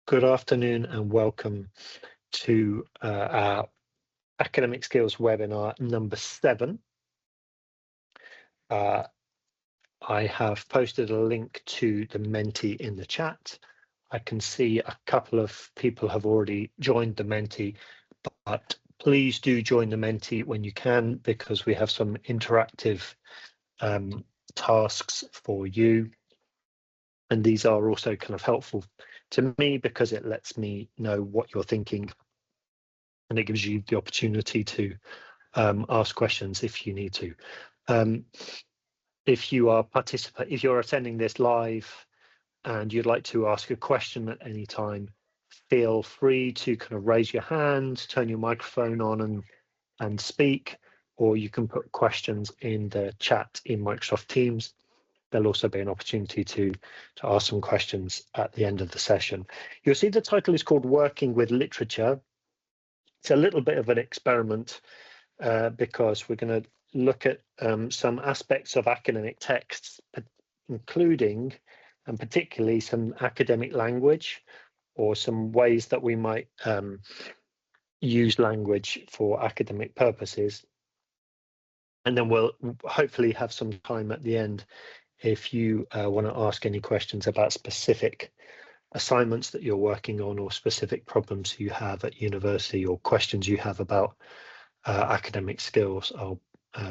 Good afternoon and welcome to our Academic Skills webinar number 7. I have posted a link to the Menti in the chat. I can see a couple of people have already joined the Menti, but please do join the Menti when you can, because we have some interactive tasks for you. And these are also kind of helpful to me because it lets me know what you're thinking, and it gives you the opportunity to ask questions if you need to. If you're attending this live and you'd like to ask a question at any time, feel free to kind of raise your hand, turn your microphone on and speak, or you can put questions in the chat in Microsoft Teams. There'll also be an opportunity to ask some questions at the end of the session. You'll see the title is called Working with Literature. It's a little bit of an experiment because we're going to look at some aspects of academic texts, including and particularly some academic language, or some ways that we might use language for academic purposes. And then we'll hopefully have some time at the end if you want to ask any questions about specific assignments that you're working on, or specific problems you have at university, or questions you have about academic skills. I'll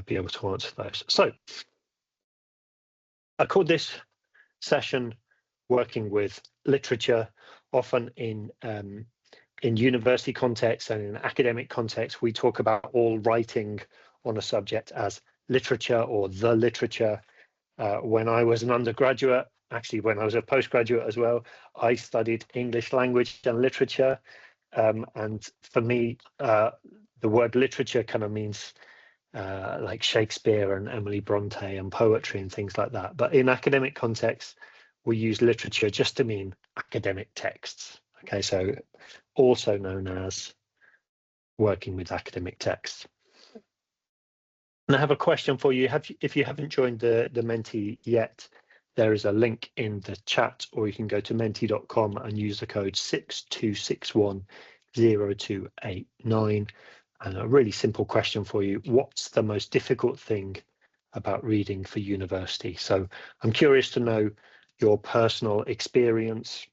be able to answer those. So I called this session Working with Literature. Often in university context and in academic context, we talk about all writing on a subject as literature or the literature. When I was an undergraduate, actually when I was a postgraduate as well, I studied English language and literature. And for me, the word literature kind of means like Shakespeare and Emily Bronte and poetry and things like that. But in academic context, we use literature just to mean academic texts. Okay, so also known as working with academic texts. And I have a question for you. If you haven't joined the Menti yet, there is a link in the chat, or you can go to menti.com and use the code 62610289. And a really simple question for you: what's the most difficult thing about reading for university? So I'm curious to know your personal experience.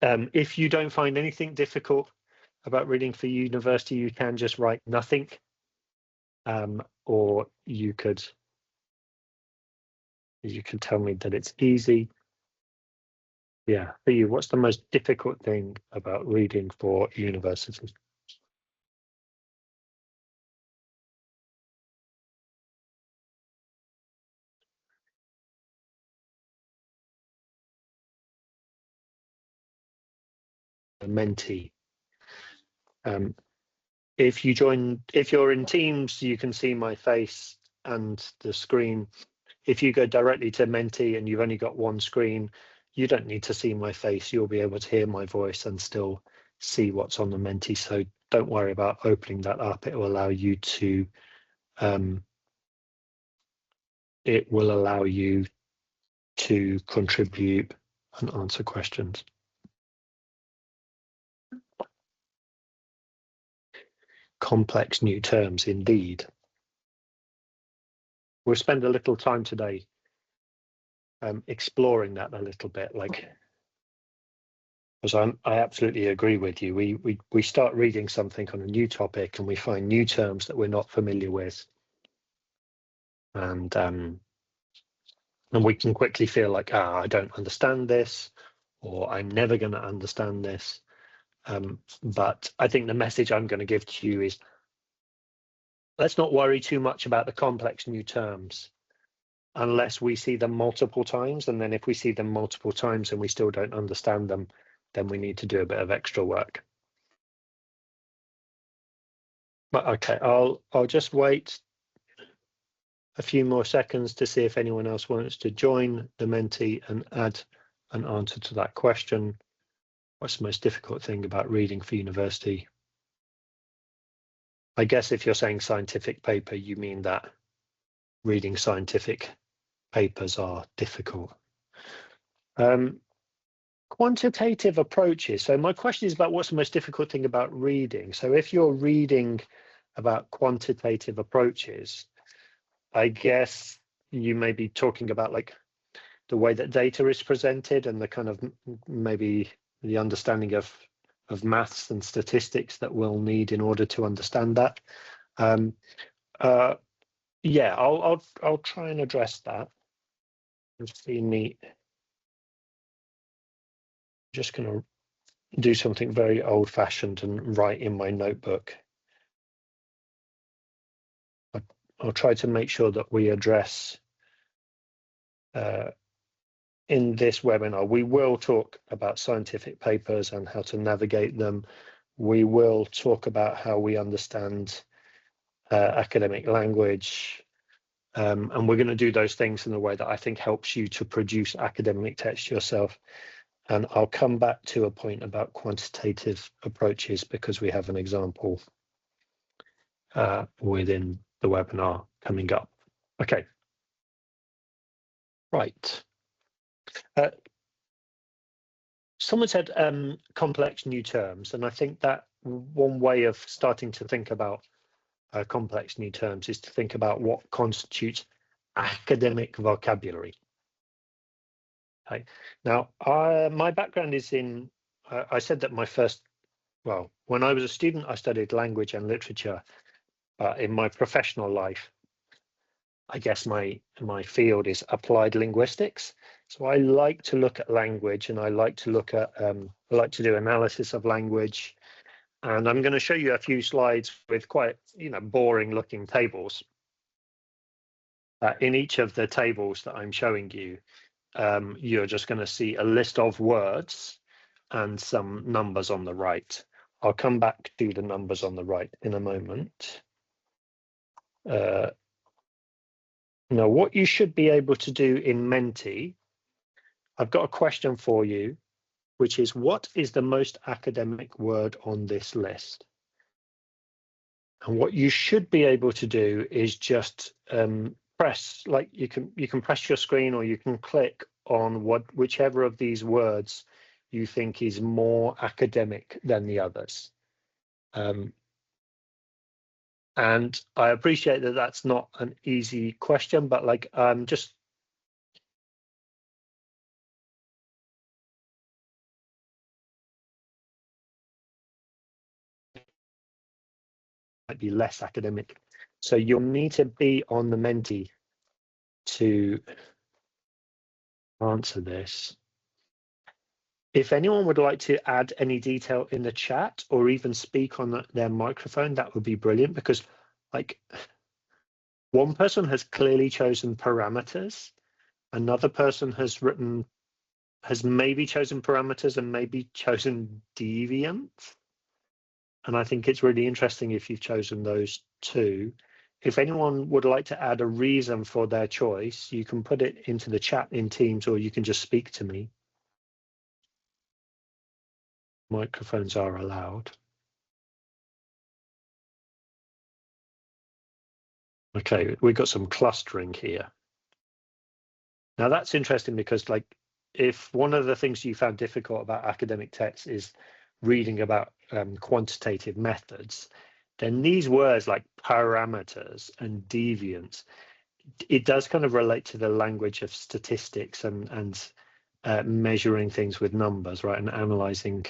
If you don't find anything difficult about reading for university, you can just write nothing. Or you could tell me that it's easy. Yeah, for you, what's the most difficult thing about reading for university? A Menti. If you're in Teams, you can see my face and the screen. If you go directly to Menti and you've only got one screen, you don't need to see my face. You'll be able to hear my voice and still see what's on the Menti. So don't worry about opening that up. It will allow you to contribute and answer questions. Complex new terms, indeed. We'll spend a little time today exploring that a little bit, because I absolutely agree with you. We start reading something on a new topic and we find new terms that we're not familiar with, and we can quickly feel like, I don't understand this, or I'm never going to understand this. But I think the message I'm going to give to you is, let's not worry too much about the complex new terms unless we see them multiple times. And then if we see them multiple times and we still don't understand them, then we need to do a bit of extra work. But okay, I'll just wait a few more seconds to see if anyone else wants to join the Menti and add an answer to that question. What's the most difficult thing about reading for university? I guess if you're saying scientific paper, you mean that reading scientific papers are difficult. quantitative approaches. So my question is about what's the most difficult thing about reading. So if you're reading about quantitative approaches, I guess you may be talking about like the way that data is presented and the kind of maybe the understanding of maths and statistics that we'll need in order to understand that. Yeah, I'll try and address that. Just going to do something very old-fashioned and write in my notebook. I'll try to make sure that we address in this webinar. We will talk about scientific papers and how to navigate them. We will talk about how we understand academic language, and we're going to do those things in a way that I think helps you to produce academic text yourself. And I'll come back to a point about quantitative approaches because we have an example within the webinar coming up. Okay. Right. Someone said complex new terms, and I think that one way of starting to think about complex new terms is to think about what constitutes academic vocabulary. Okay. Now, my background is in, I said that when I was a student, I studied language and literature. In my professional life, I guess my field is applied linguistics. So I like to look at language, and I like to look at I like to do analysis of language. And I'm going to show you a few slides with quite boring looking tables. In each of the tables that I'm showing you, you're just going to see a list of words and some numbers on the right. I'll come back to the numbers on the right in a moment. Now, what you should be able to do in Menti, I've got a question for you, which is, what is the most academic word on this list? And what you should be able to do is just press, like you can press your screen, or you can click on whichever of these words you think is more academic than the others. And I appreciate that that's not an easy question, but like just might be less academic. So you'll need to be on the Menti to answer this. If anyone would like to add any detail in the chat or even speak on their microphone, that would be brilliant, because like one person has clearly chosen parameters, another person has maybe chosen parameters and maybe chosen deviant. And I think it's really interesting if you've chosen those two. If anyone would like to add a reason for their choice, you can put it into the chat in Teams, or you can just speak to me. Microphones are allowed. Okay, we've got some clustering here. Now that's interesting because, like, if one of the things you found difficult about academic text is reading about quantitative methods, then these words like parameters and deviance, it does kind of relate to the language of statistics and measuring things with numbers, right, and analyzing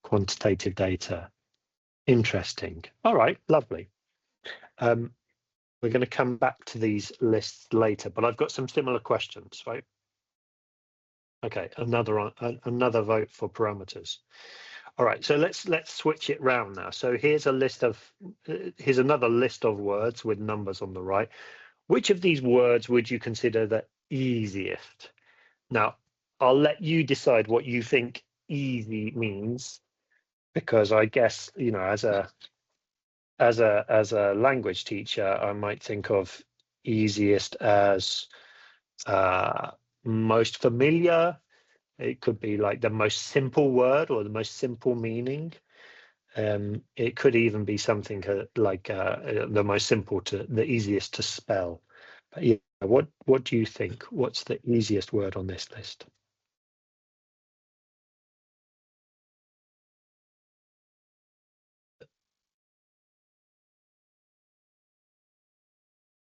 quantitative data. Interesting. All right, lovely. We're going to come back to these lists later, but I've got some similar questions, right? Okay, another vote for parameters. All right, so let's switch it round now. So here's another list of words with numbers on the right. Which of these words would you consider the easiest? Now, I'll let you decide what you think easy means, because I guess, as a language teacher, I might think of easiest as most familiar. It could be like the most simple word or the most simple meaning. It could even be something like the most simple the easiest to spell. But yeah, what do you think? What's the easiest word on this list?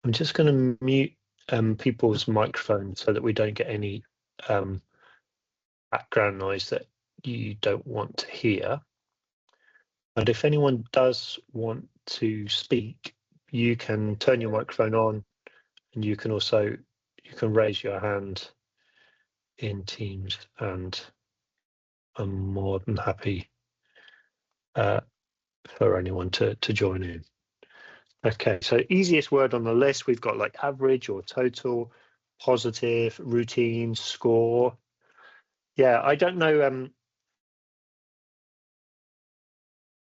I'm just going to mute people's microphones so that we don't get any background noise that you don't want to hear. And if anyone does want to speak, you can turn your microphone on, and you can raise your hand in Teams, and I'm more than happy for anyone to join in. Okay, so easiest word on the list, we've got like average or total, positive, routine, score. Yeah, I don't know.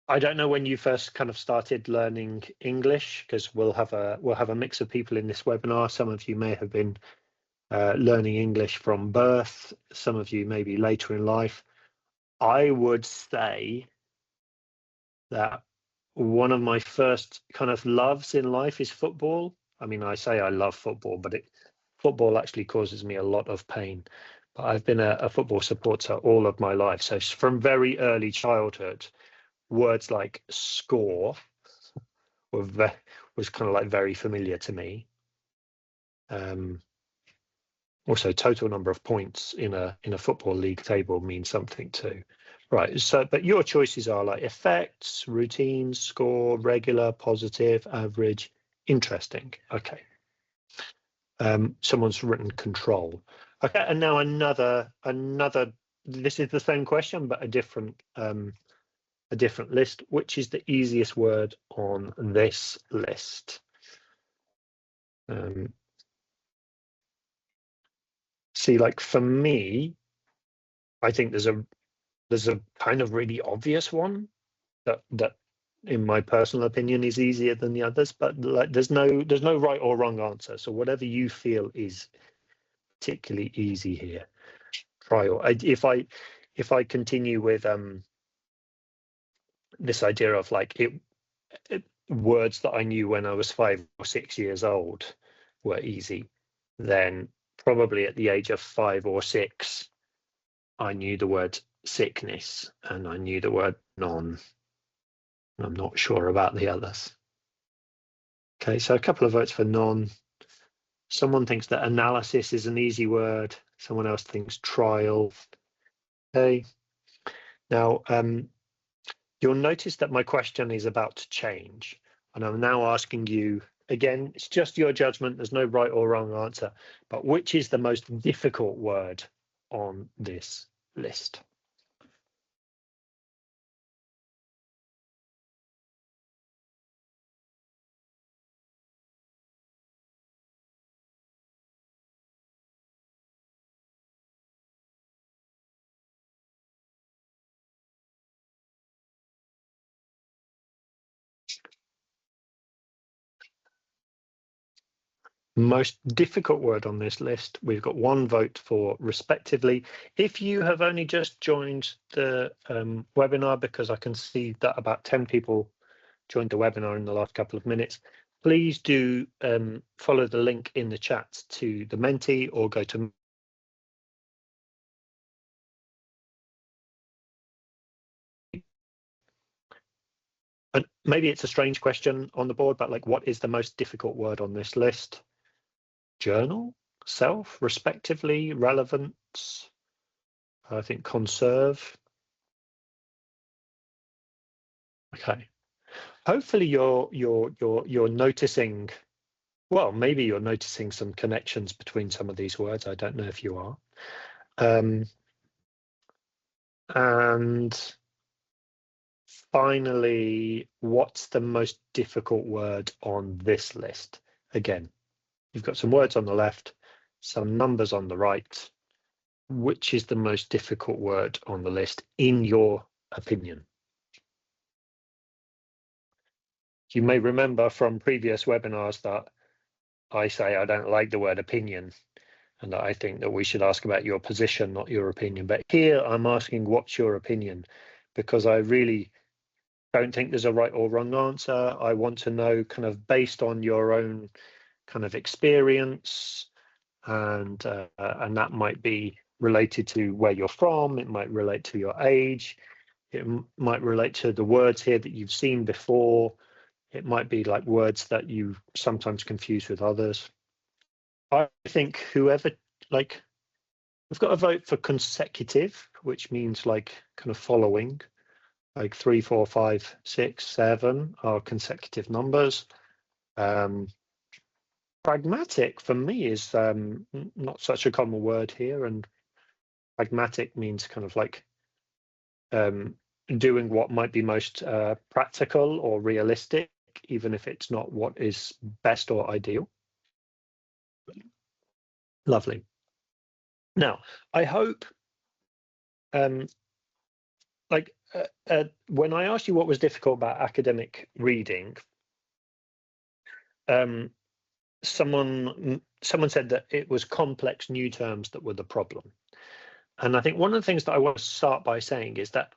I don't know when you first kind of started learning English, because we'll have a mix of people in this webinar. Some of you may have been learning English from birth. Some of you maybe later in life. I would say that one of my first kind of loves in life is football. I mean, I say I love football, but football actually causes me a lot of pain. But I've been a football supporter all of my life. So from very early childhood, words like score was kind of like very familiar to me. Also, total number of points in a football league table means something too. Right, so but your choices are like effects, routine, score, regular, positive, average, interesting. Okay. Someone's written control. Okay, and now another. This is the same question, but a different list. Which is the easiest word on this list? See, like for me, I think there's a kind of really obvious one that in my personal opinion is easier than the others, but like there's no right or wrong answer. So whatever you feel is particularly easy here, try. Or if I continue with this idea of like words that I knew when I was 5 or 6 years old were easy, then probably at the age of 5 or 6 I knew the word sickness and I knew the word non. I'm not sure about the others. Okay, so a couple of votes for non. Someone thinks that analysis is an easy word. Someone else thinks trial. Okay. Now, you'll notice that my question is about to change. And I'm now asking you, again, it's just your judgment. There's no right or wrong answer. But which is the most difficult word on this list? Most difficult word on this list, we've got one vote for respectively. If you have only just joined the webinar, because I can see that about 10 people joined the webinar in the last couple of minutes, please do follow the link in the chat to the Menti or go to and maybe it's a strange question on the board, but like, what is the most difficult word on this list? Journal, self, respectively, relevance, I think conserve. Okay. Hopefully you're noticing, well, maybe you're noticing some connections between some of these words. I don't know if you are. And finally, what's the most difficult word on this list? Again, you've got some words on the left, some numbers on the right. Which is the most difficult word on the list, in your opinion? You may remember from previous webinars that I say I don't like the word opinion, and that I think that we should ask about your position, not your opinion. But here I'm asking, what's your opinion? Because I really don't think there's a right or wrong answer. I want to know, kind of based on your own kind of experience, and that might be related to where you're from. It might relate to your age. It might relate to the words here that you've seen before. It might be like words that you sometimes confuse with others. I think whoever, like, we've got to vote for consecutive, which means like kind of following, like 3, 4, 5, 6, 7 are consecutive numbers. Pragmatic for me is not such a common word here, and pragmatic means kind of like doing what might be most practical or realistic, even if it's not what is best or ideal. Lovely. Now, I hope, when I asked you what was difficult about academic reading, someone said that it was complex new terms that were the problem. And I think one of the things that I want to start by saying is that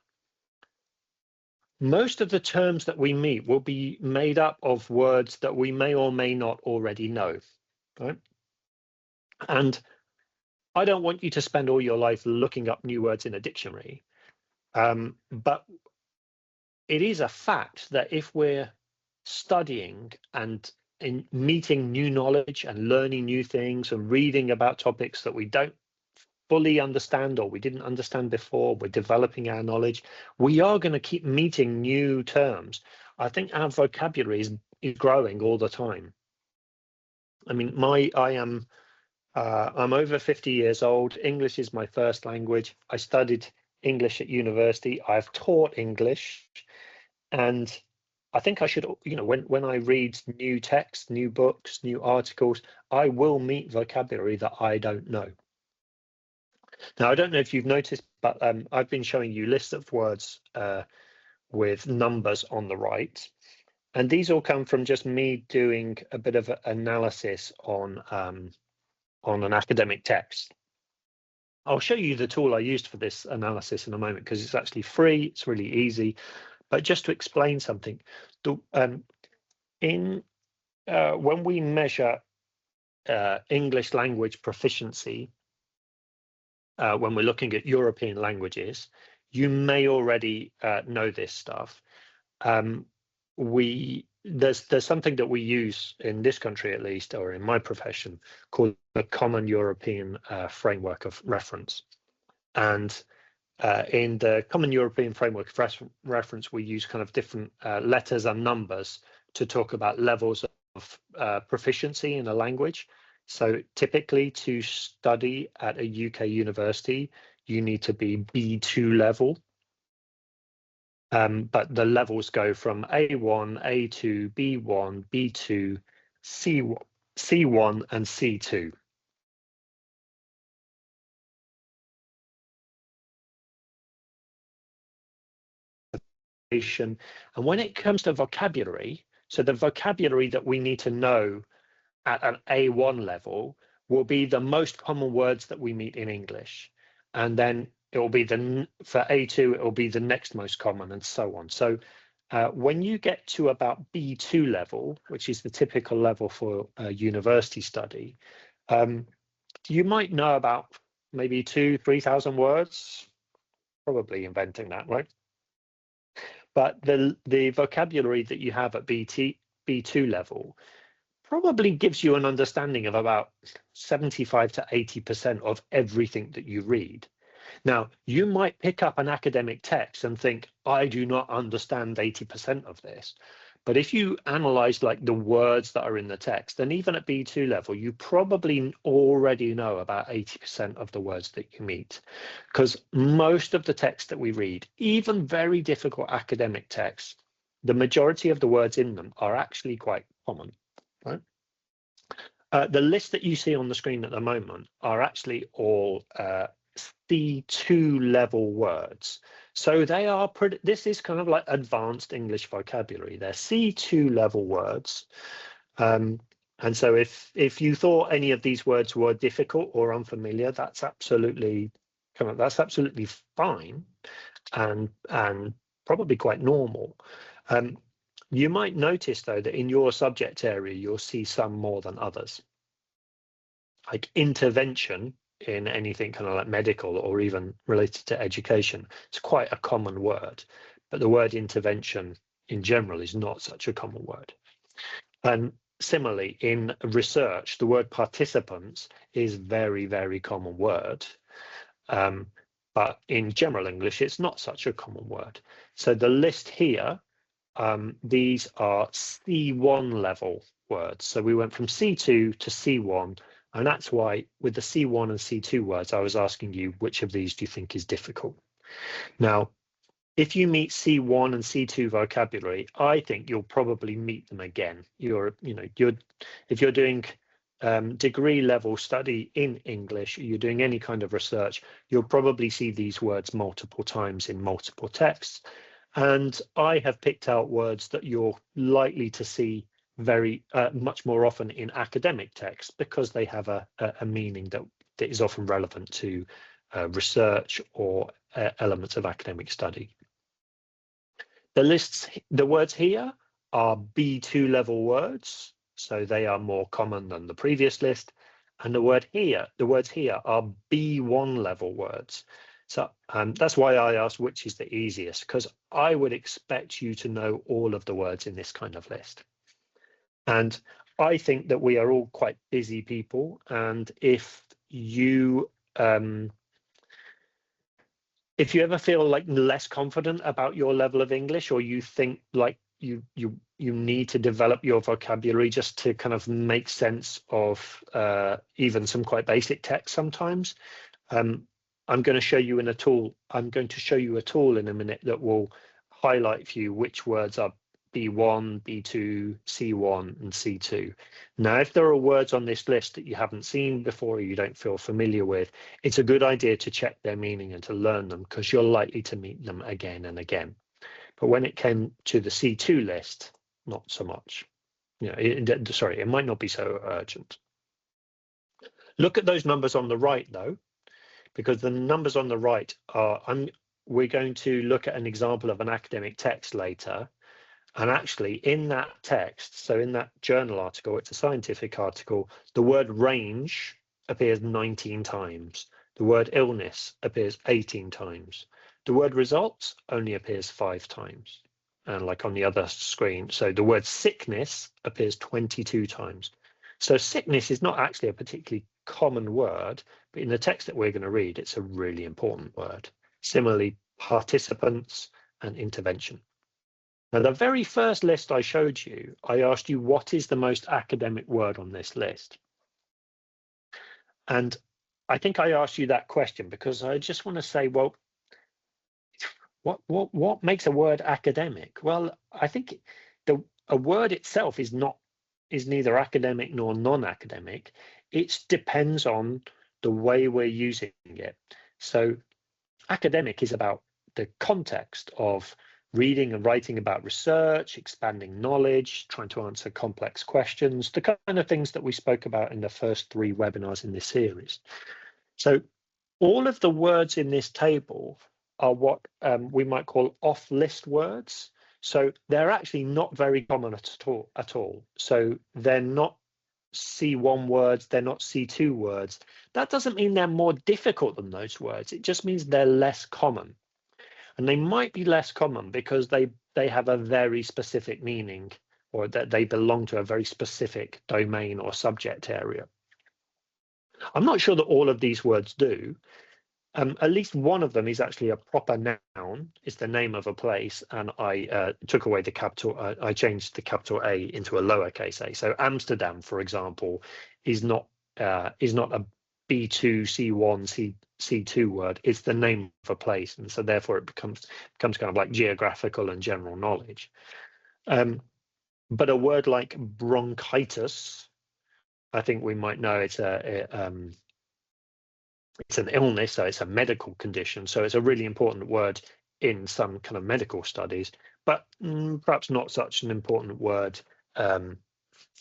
most of the terms that we meet will be made up of words that we may or may not already know, right? And I don't want you to spend all your life looking up new words in a dictionary, but it is a fact that if we're studying and in meeting new knowledge and learning new things and reading about topics that we don't fully understand or we didn't understand before, we're developing our knowledge, we are going to keep meeting new terms. I think our vocabulary is growing all the time. I mean, I'm over 50 years old. English is my first language. I studied English at university. I've taught English, and I think I should, when I read new texts, new books, new articles, I will meet vocabulary that I don't know. Now, I don't know if you've noticed, but I've been showing you lists of words with numbers on the right. And these all come from just me doing a bit of analysis on an academic text. I'll show you the tool I used for this analysis in a moment, because it's actually free, it's really easy. But just to explain something, when we measure English language proficiency, when we're looking at European languages, you may already know this stuff. There's something that we use in this country, at least, or in my profession, called the Common European Framework of Reference. And in the Common European Framework of Reference, we use kind of different letters and numbers to talk about levels of proficiency in a language. So typically, to study at a UK university, you need to be B2 level. But the levels go from A1, A2, B1, B2, C1, and C2. And when it comes to vocabulary, so the vocabulary that we need to know at an A1 level will be the most common words that we meet in English. And then it will be for A2, it will be the next most common, and so on. So when you get to about B2 level, which is the typical level for a university study, you might know about maybe 2,000-3,000 words, probably inventing that, right? But the vocabulary that you have at B2 level probably gives you an understanding of about 75 to 80% of everything that you read. Now, you might pick up an academic text and think, I do not understand 80% of this. But if you analyze like the words that are in the text, then even at B2 level, you probably already know about 80% of the words that you meet, because most of the text that we read, even very difficult academic texts, the majority of the words in them are actually quite common, right? The list that you see on the screen at the moment are actually all C2 level words. So they are this is kind of like advanced English vocabulary. They're C2 level words. And so if you thought any of these words were difficult or unfamiliar, that's absolutely fine and probably quite normal. You might notice, though, that in your subject area, you'll see some more than others. Like intervention in anything kind of like medical or even related to education, it's quite a common word. But the word intervention, in general is not such a common word. And similarly, in research, the word participants is very, very common word. But in general English, it's not such a common word. So the list here, these are C1 level words. So we went from C2 to C1, and that's why with the C1 and C2 words, I was asking you which of these do you think is difficult. Now, if you meet C1 and C2 vocabulary, I think you'll probably meet them again. If you're doing degree level study in English, you're doing any kind of research, you'll probably see these words multiple times in multiple texts. And I have picked out words that you're likely to see very much more often in academic texts because they have a meaning that is often relevant to research or elements of academic study. The words here are B2 level words, so they are more common than the previous list. And the words here are B1 level words. So that's why I asked which is the easiest, because I would expect you to know all of the words in this kind of list. And I think that we are all quite busy people, and if you ever feel like less confident about your level of English, or you think like you need to develop your vocabulary just to kind of make sense of even some quite basic text sometimes, I'm going to show you a tool in a minute that will highlight for you which words are B1, B2, C1 and C2. Now, if there are words on this list that you haven't seen before or you don't feel familiar with, it's a good idea to check their meaning and to learn them, because you're likely to meet them again and again. But when it came to the C2 list, not so much. It might not be so urgent. Look at those numbers on the right, though, because the numbers on the right are, we're going to look at an example of an academic text later. And actually in that text, so in that journal article, it's a scientific article, the word range appears 19 times. The word illness appears 18 times. The word results only appears 5 times. And like on the other screen, so the word sickness appears 22 times. So sickness is not actually a particularly common word, but in the text that we're going to read, it's a really important word. Similarly, participants and intervention. Now, the very first list I showed you, I asked you, what is the most academic word on this list? And I think I asked you that question because I just want to say, well, what makes a word academic? Well, I think a word itself is neither academic nor non-academic. It depends on the way we're using it. So academic is about the context of reading and writing about research, expanding knowledge, trying to answer complex questions, the kind of things that we spoke about in the first 3 webinars in this series. So all of the words in this table are what we might call off-list words. So they're actually not very common at all. So they're not C1 words, they're not C2 words. That doesn't mean they're more difficult than those words. It just means they're less common. And they might be less common because they have a very specific meaning, or that they belong to a very specific domain or subject area. I'm not sure that all of these words do. At least one of them is actually a proper noun. It's the name of a place, and I took away the capital. I changed the capital A into a lowercase a. So Amsterdam, for example, is not a B2, C1, C2 word. It's the name of a place, and so therefore it becomes kind of like geographical and general knowledge. But a word like bronchitis, I think we might know it's an illness, so it's a medical condition. So it's a really important word in some kind of medical studies, but perhaps not such an important word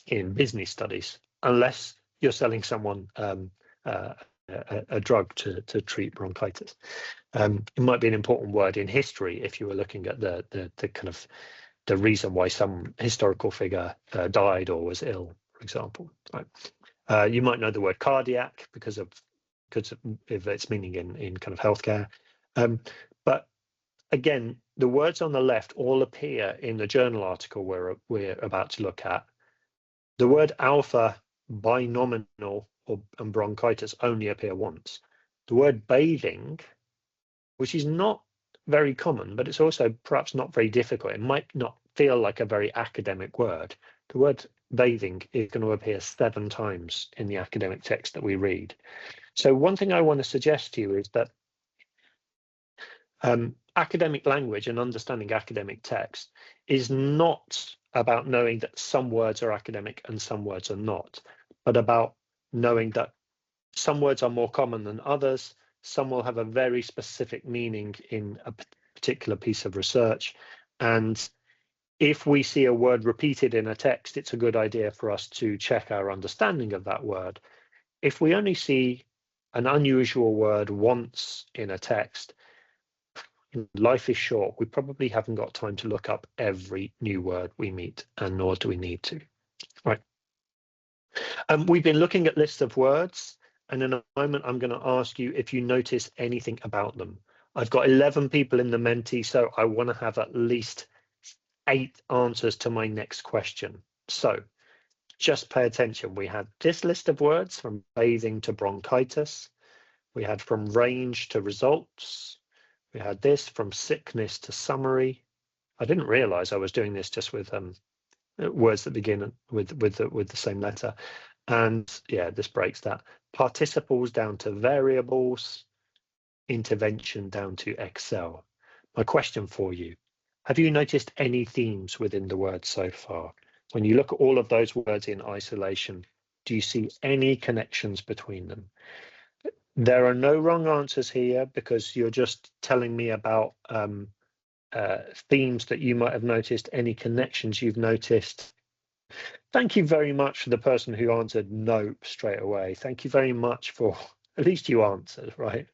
in business studies, unless you're selling someone a drug to treat bronchitis. It might be an important word in history if you were looking at the kind of the reason why some historical figure died or was ill, for example. Right. You might know the word cardiac because of its meaning in kind of healthcare. But again, the words on the left all appear in the journal article we're about to look at. The word alpha, binominal, and bronchitis only appear once. The word bathing, which is not very common, but it's also perhaps not very difficult. It might not feel like a very academic word. The word bathing is going to appear 7 times in the academic text that we read. So one thing I want to suggest to you is that academic language and understanding academic text is not about knowing that some words are academic and some words are not, but about knowing that some words are more common than others. Some will have a very specific meaning in a particular piece of research. And if we see a word repeated in a text, it's a good idea for us to check our understanding of that word. If we only see an unusual word once in a text, life is short. We probably haven't got time to look up every new word we meet, and nor do we need to. Right. We've been looking at lists of words, and in a moment I'm going to ask you if you notice anything about them. I've got 11 people in the Menti, so I want to have at least 8 answers to my next question. So just pay attention. We had this list of words from bathing to bronchitis. We had from range to results. We had this from sickness to summary. I didn't realize I was doing this just with words that begin with the same letter. And yeah, this breaks that. Participles down to variables, intervention down to Excel. My question for you, have you noticed any themes within the words so far? When you look at all of those words in isolation, do you see any connections between them? There are no wrong answers here because you're just telling me about themes that you might have noticed, any connections you've noticed. Thank you very much for the person who answered nope straight away. Thank you very much for, at least you answered, right?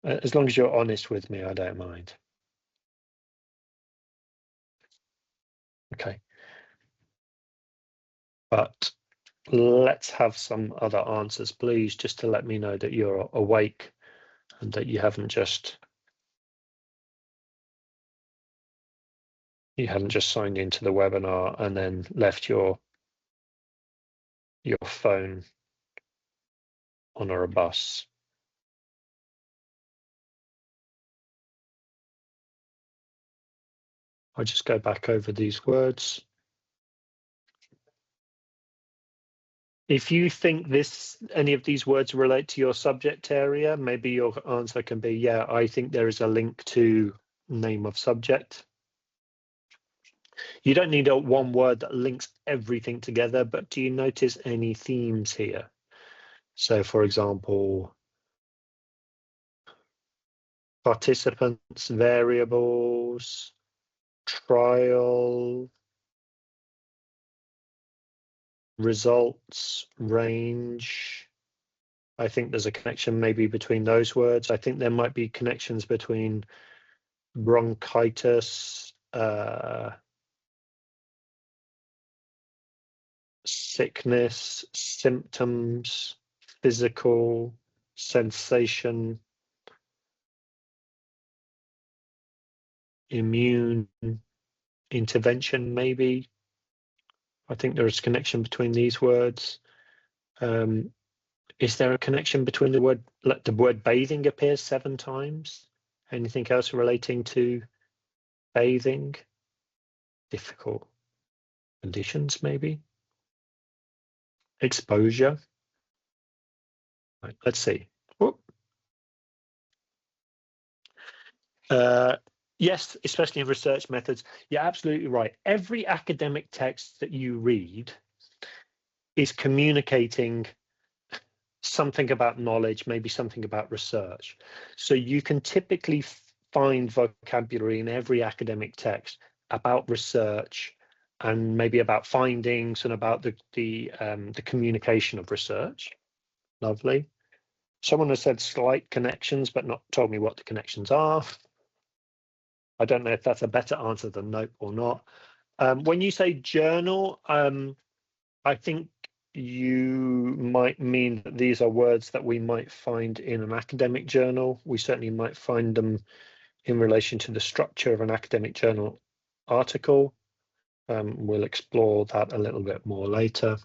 As long as you're honest with me, I don't mind. Okay. But let's have some other answers, please, just to let me know that you're awake and that you haven't just signed into the webinar and then left your phone on a bus. I'll just go back over these words. If you think any of these words relate to your subject area, maybe your answer can be, yeah, I think there is a link to name of subject. You don't need one word that links everything together, but do you notice any themes here? So, for example, participants, variables, trial, results, range. I think there's a connection maybe between those words. I think there might be connections between bronchitis, sickness, symptoms, physical, sensation, immune, intervention, maybe. I think there is a connection between these words. Is there a connection between the word bathing appears 7 times? Anything else relating to bathing? Difficult conditions, maybe? Exposure? Right, let's see. Yes, especially in research methods. You're absolutely right. Every academic text that you read is communicating something about knowledge, maybe something about research. So you can typically find vocabulary in every academic text about research and maybe about findings and about the communication of research. Lovely. Someone has said slight connections, but not told me what the connections are. I don't know if that's a better answer than nope or not. When you say journal, I think you might mean that these are words that we might find in an academic journal. We certainly might find them in relation to the structure of an academic journal article. We'll explore that a little bit more later.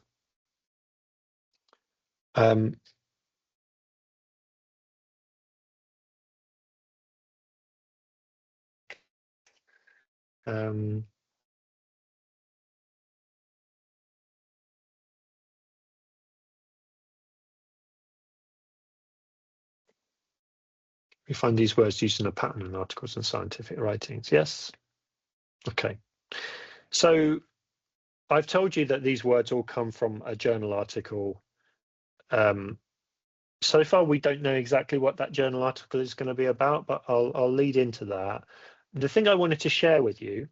We find these words used in a pattern in articles and scientific writings. Yes. Okay. So I've told you that these words all come from a journal article. So far, we don't know exactly what that journal article is going to be about, but I'll lead into that. The thing I wanted to share with you,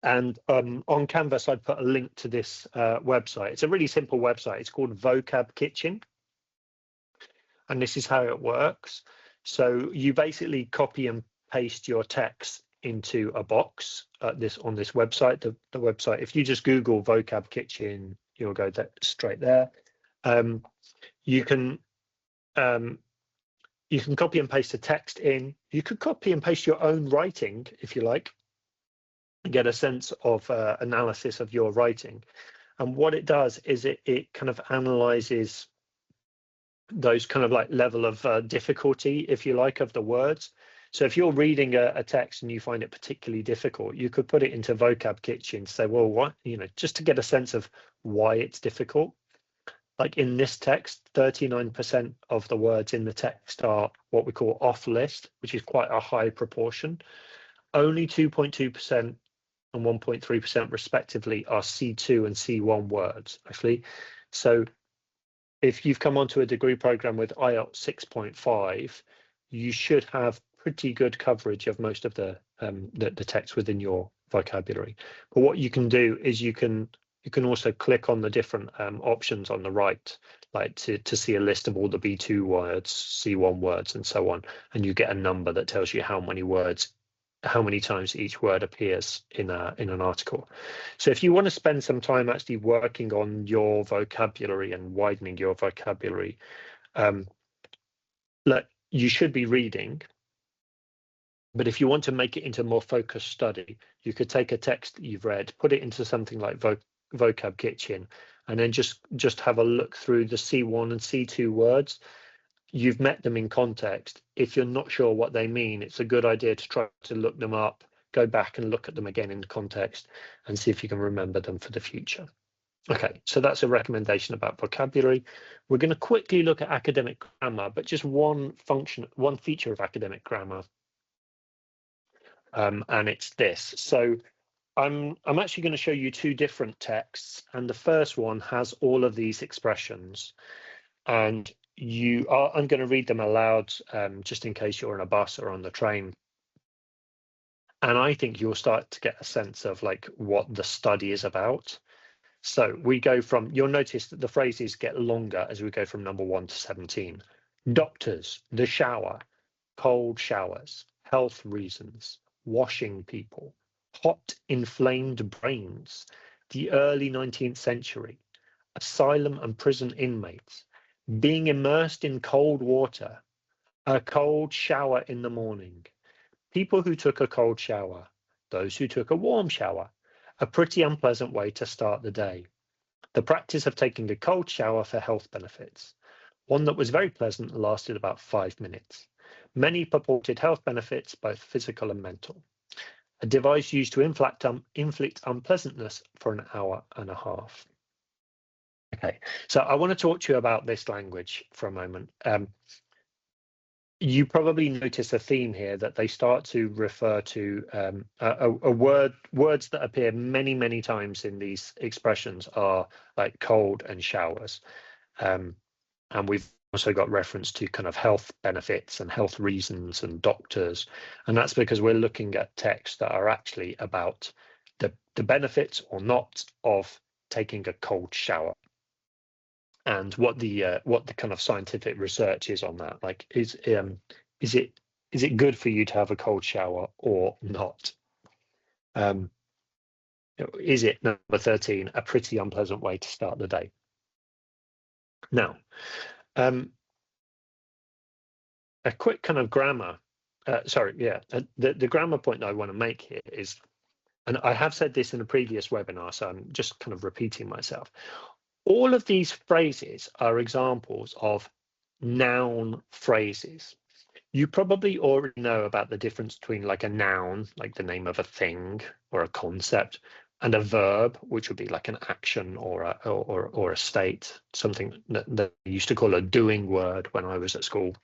and on Canvas, I'd put a link to this website. It's a really simple website. It's called Vocab Kitchen. And this is how it works. So you basically copy and paste your text into a box on this website. The website, if you just Google Vocab Kitchen, you'll go straight there. You can copy and paste the text in. You could copy and paste your own writing if you like, and get a sense of analysis of your writing. And what it does is it kind of analyzes those kind of like level of difficulty, if you like, of the words. So if you're reading a text and you find it particularly difficult, you could put it into Vocab Kitchen, say, well, what, just to get a sense of why it's difficult. Like in this text, 39% of the words in the text are what we call off list, which is quite a high proportion. Only 2.2% and 1.3% respectively are C2 and C1 words, actually. So if you've come onto a degree program with IELTS 6.5, you should have pretty good coverage of most of the text within your vocabulary. But what you can do is you can also click on the different options on the right, like to see a list of all the B2 words, C1 words, and so on, and you get a number that tells you how many times each word appears in an article. So if you want to spend some time actually working on your vocabulary and widening your vocabulary, you should be reading. But if you want to make it into a more focused study, you could take a text that you've read, put it into something like Vocab Kitchen, and then just have a look through the C1 and C2 words. You've met them in context. If you're not sure what they mean, it's a good idea to try to look them up, go back and look at them again in context and see if you can remember them for the future. Okay, so that's a recommendation about vocabulary. We're going to quickly look at academic grammar, but just one feature of academic grammar. And it's this. So I'm actually going to show you two different texts, and the first one has all of these expressions, and I'm going to read them aloud just in case you're on a bus or on the train. And I think you'll start to get a sense of like what the study is about. So we go from, you'll notice that the phrases get longer as we go from number 1 to 17. Doctors, the shower, cold showers, health reasons, washing people, hot inflamed brains, the early 19th century, asylum and prison inmates, being immersed in cold water, a cold shower in the morning, people who took a cold shower, those who took a warm shower, a pretty unpleasant way to start the day, the practice of taking a cold shower for health benefits, one that was very pleasant and lasted about 5 minutes, many purported health benefits, both physical and mental, a device used to inflict unpleasantness for an hour and a half. Okay, so I want to talk to you about this language for a moment. You probably notice a theme here that they start to refer to words that appear many times in these expressions are like cold and showers. And we've also got reference to kind of health benefits and health reasons and doctors. And that's because we're looking at texts that are actually about the benefits or not of taking a cold shower. And what the kind of scientific research is on that, like is it good for you to have a cold shower or not? Is it, number 13, a pretty unpleasant way to start the day? Now, a quick kind of grammar sorry, yeah, the grammar point that I want to make here is, and I have said this in a previous webinar, so I'm just kind of repeating myself. All of these phrases are examples of noun phrases. You probably already know about the difference between like a noun, like the name of a thing or a concept, and a verb, which would be like an action or a state, something that I used to call a doing word when I was at school.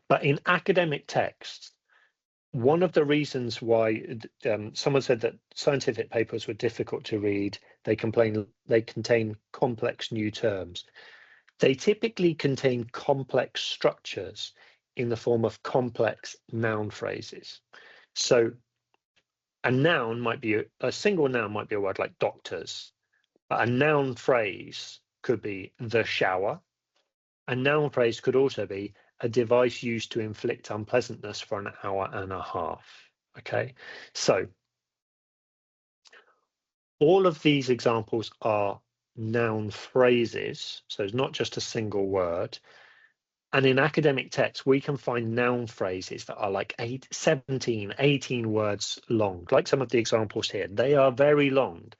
But in academic texts, one of the reasons why someone said that scientific papers were difficult to read, they contain complex new terms. They typically contain complex structures in the form of complex noun phrases. So a noun might be a single noun might be a word like doctors, but a noun phrase could be the shower. A noun phrase could also be a device used to inflict unpleasantness for an hour and a half. Okay, so all of these examples are noun phrases, so it's not just a single word. And in academic texts, we can find noun phrases that are like 17, 18 words long, like some of the examples here. They are very long,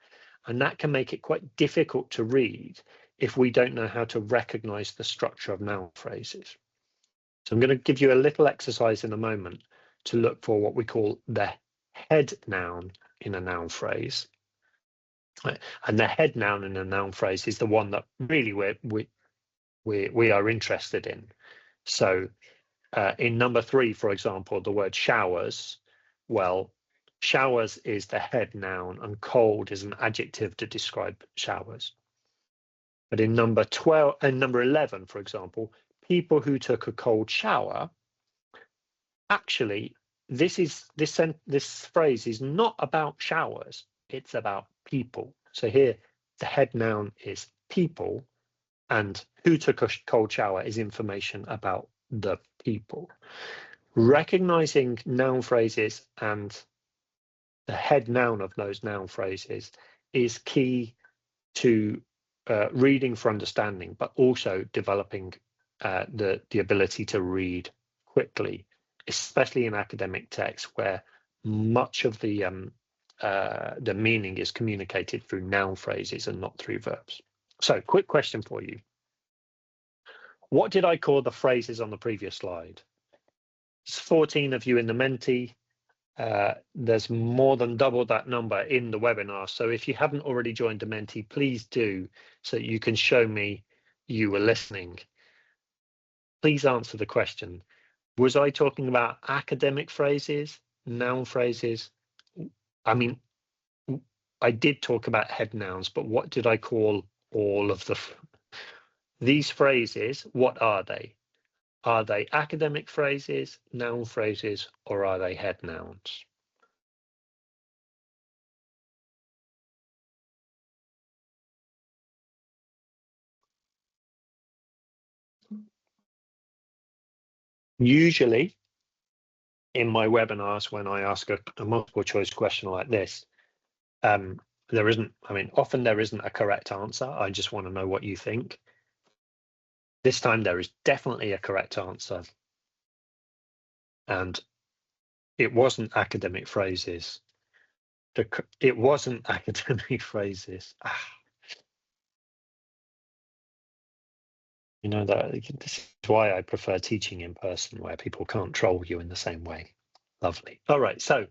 and that can make it quite difficult to read if we don't know how to recognize the structure of noun phrases. So I'm going to give you a little exercise in a moment to look for what we call the head noun in a noun phrase. And the head noun in a noun phrase is the one that really we are interested in. So in number 3, for example, the word showers, well, showers is the head noun and cold is an adjective to describe showers. But in number 12 and number 11, for example, people who took a cold shower, actually, this phrase is not about showers, it's about people. So here, the head noun is people, and who took a cold shower is information about the people. Recognizing noun phrases and the head noun of those noun phrases is key to reading for understanding, but also developing the ability to read quickly, especially in academic texts where much of the meaning is communicated through noun phrases and not through verbs. So, quick question for you. What did I call the phrases on the previous slide? There's 14 of you in the Menti. There's more than double that number in the webinar. So if you haven't already joined the Menti, please do, so you can show me you were listening. Please answer the question. Was I talking about academic phrases, noun phrases? I mean, I did talk about head nouns, but what did I call all of these phrases? What are they? Are they academic phrases, noun phrases, or are they head nouns? Usually, in my webinars, when I ask a multiple choice question like this, there isn't, I mean, often there isn't a correct answer. I just want to know what you think. This time there is definitely a correct answer. And it wasn't academic phrases. It wasn't academic phrases. You know, this is why I prefer teaching in person, where people can't troll you in the same way. Lovely. All right. So,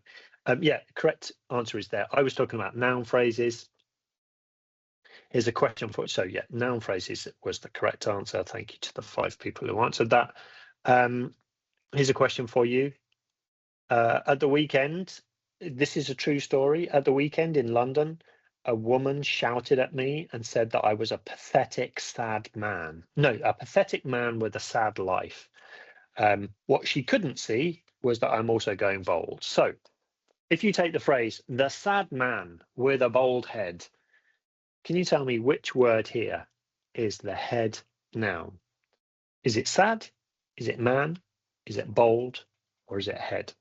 yeah, correct answer is there. I was talking about noun phrases. Here's a question for, so yeah, noun phrases was the correct answer. Thank you to the 5 people who answered that. Here's a question for you. At the weekend, this is a true story. At the weekend in London, a woman shouted at me and said that I was a pathetic, sad man. No, a pathetic man with a sad life. What she couldn't see was that I'm also going bold. So if you take the phrase, the sad man with a bold head, can you tell me which word here is the head noun? Is it sad? Is it man? Is it bold? Or is it head?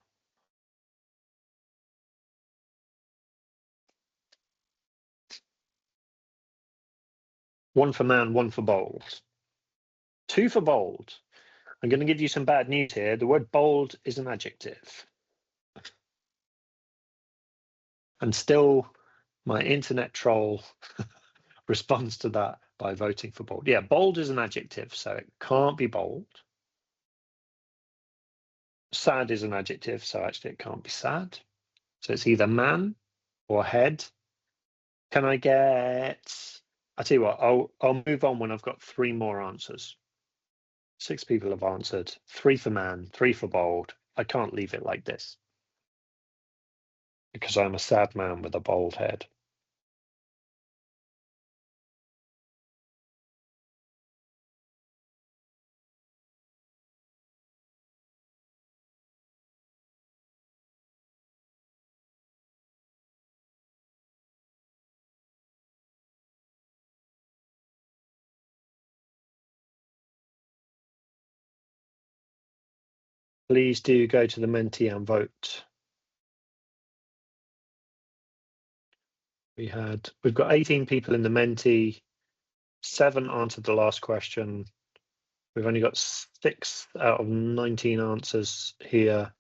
One for man, one for bold. 2 for bold. I'm going to give you some bad news here. The word bold is an adjective. And still, my internet troll responds to that by voting for bold. Yeah, bold is an adjective, so it can't be bold. Sad is an adjective, so actually it can't be sad. So it's either man or head. Can I get... I'll tell you what, I'll move on when I've got 3 more answers. 6 people have answered. 3 for man, 3 for bold. I can't leave it like this, because I'm a sad man with a bold head. Please do go to the Menti and vote. We've got 18 people in the Menti. 7 answered the last question. We've only got 6 out of 19 answers here.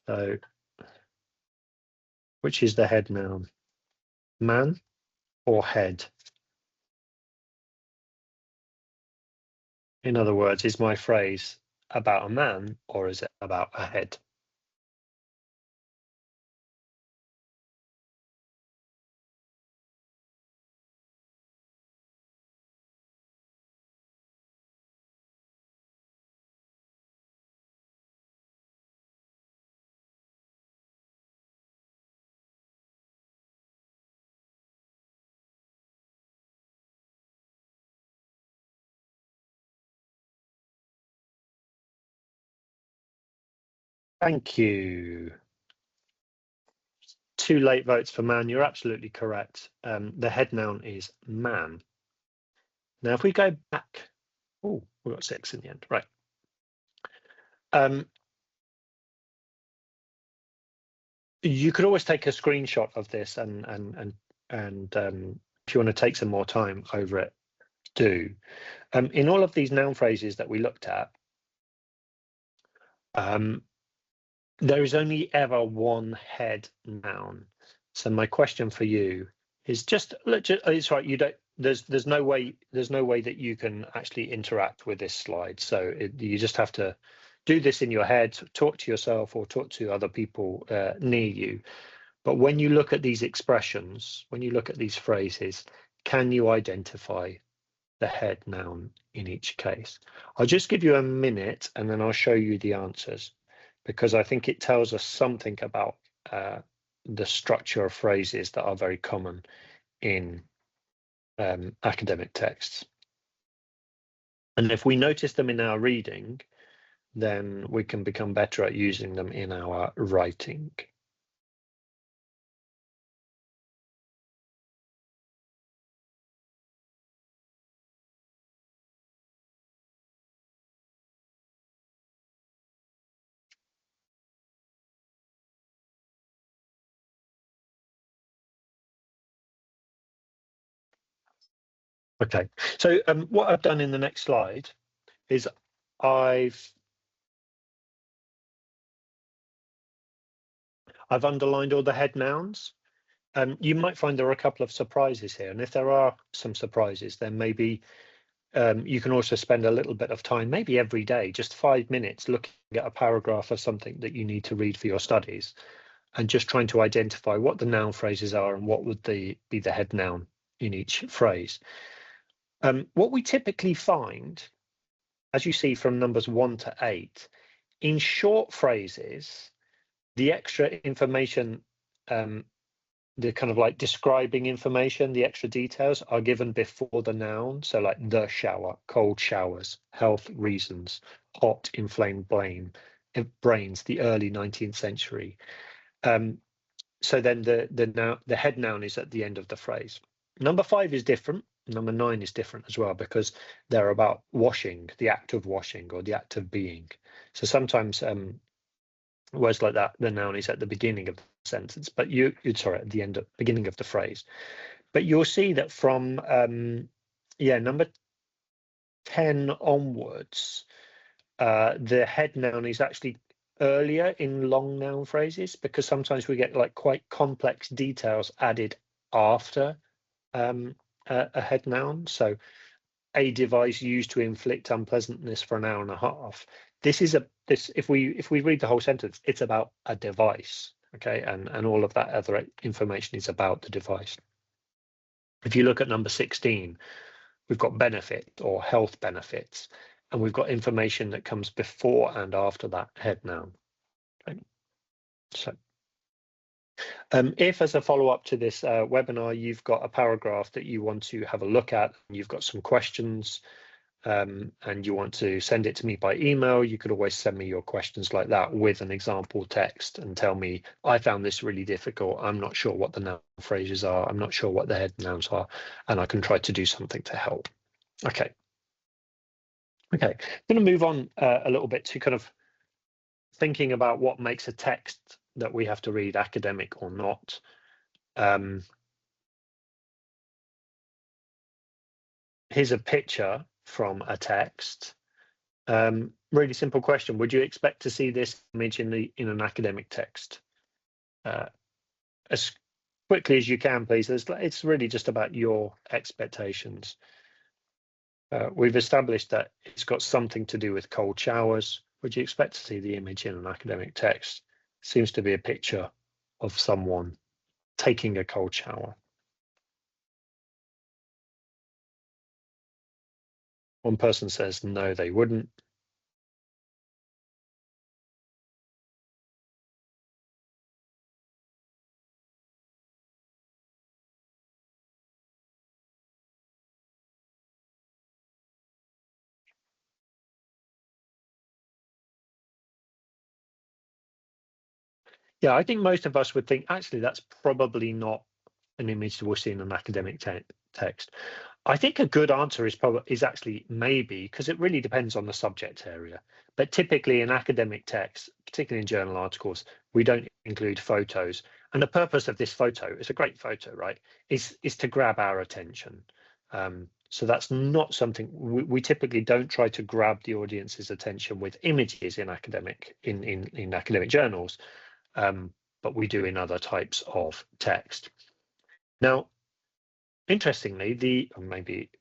So, which is the head noun? Man or head? In other words, is my phrase about a man or is it about a head? Thank you. 2 late votes for man. You're absolutely correct. The head noun is man. Now, if we go back, oh, we got 6 in the end, right? You could always take a screenshot of this, and if you want to take some more time over it, do. In all of these noun phrases that we looked at, there is only ever one head noun. So my question for you is it's right. You don't. There's no way that you can actually interact with this slide. So you just have to do this in your head, talk to yourself or talk to other people near you. But when you look at these expressions, when you look at these phrases, can you identify the head noun in each case? I'll just give you a minute and then I'll show you the answers, because I think it tells us something about the structure of phrases that are very common in academic texts. And if we notice them in our reading, then we can become better at using them in our writing. Okay, so what I've done in the next slide is I've underlined all the head nouns. You might find there are a couple of surprises here, and if there are some surprises, then maybe you can also spend a little bit of time, maybe every day, just 5 minutes looking at a paragraph of something that you need to read for your studies, and just trying to identify what the noun phrases are and what would be the head noun in each phrase. What we typically find, as you see from numbers 1 to 8, in short phrases, the extra information, the kind of like describing information, the extra details are given before the noun. So like the shower, cold showers, health reasons, hot inflamed brains, the early 19th century. So then the head noun is at the end of the phrase. Number 5 is different. Number 9 is different as well, because they're about washing, the act of washing or the act of being. So sometimes words like that, the noun is at the beginning of the sentence, but at the beginning of the phrase. But you'll see that from number 10 onwards, the head noun is actually earlier in long noun phrases, because sometimes we get like quite complex details added after a head noun. So a device used to inflict unpleasantness for an hour and a half. This is if we read the whole sentence, it's about a device, okay, and all of that other information is about the device. If you look at number 16, we've got benefit or health benefits, and we've got information that comes before and after that head noun. Okay. So if as a follow-up to this webinar, you've got a paragraph that you want to have a look at, and you've got some questions, and you want to send it to me by email, you could always send me your questions like that with an example text and tell me, I found this really difficult, I'm not sure what the noun phrases are, I'm not sure what the head nouns are, and I can try to do something to help. Okay. Okay, I'm going to move on a little bit to kind of thinking about what makes a text that we have to read academic or not. Here's a picture from a text. Really simple question. Would you expect to see this image in an academic text? As quickly as you can, please. It's really just about your expectations. We've established that it's got something to do with cold showers. Would you expect to see the image in an academic text? Seems to be a picture of someone taking a cold shower. One person says no, they wouldn't. Yeah, I think most of us would think, actually, that's probably not an image that we'll see in an academic text. I think a good answer is actually maybe, because it really depends on the subject area. But typically in academic texts, particularly in journal articles, we don't include photos. And the purpose of this photo, it's a great photo, right, is to grab our attention. So that's not something we typically don't try to grab the audience's attention with images in academic journals. But we do in other types of text. Now, interestingly,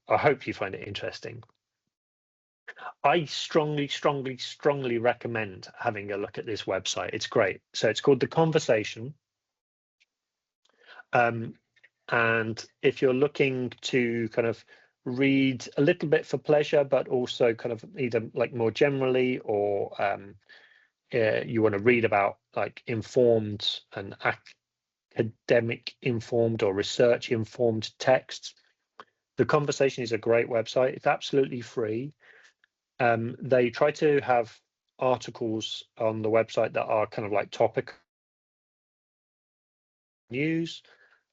I hope you find it interesting. I strongly recommend having a look at this website. It's great. So it's called The Conversation. And if you're looking to kind of read a little bit for pleasure, but also kind of either like more generally, or you want to read about like informed and academic informed or research informed texts, The Conversation is a great website. It's absolutely free. They try to have articles on the website that are kind of like topic news,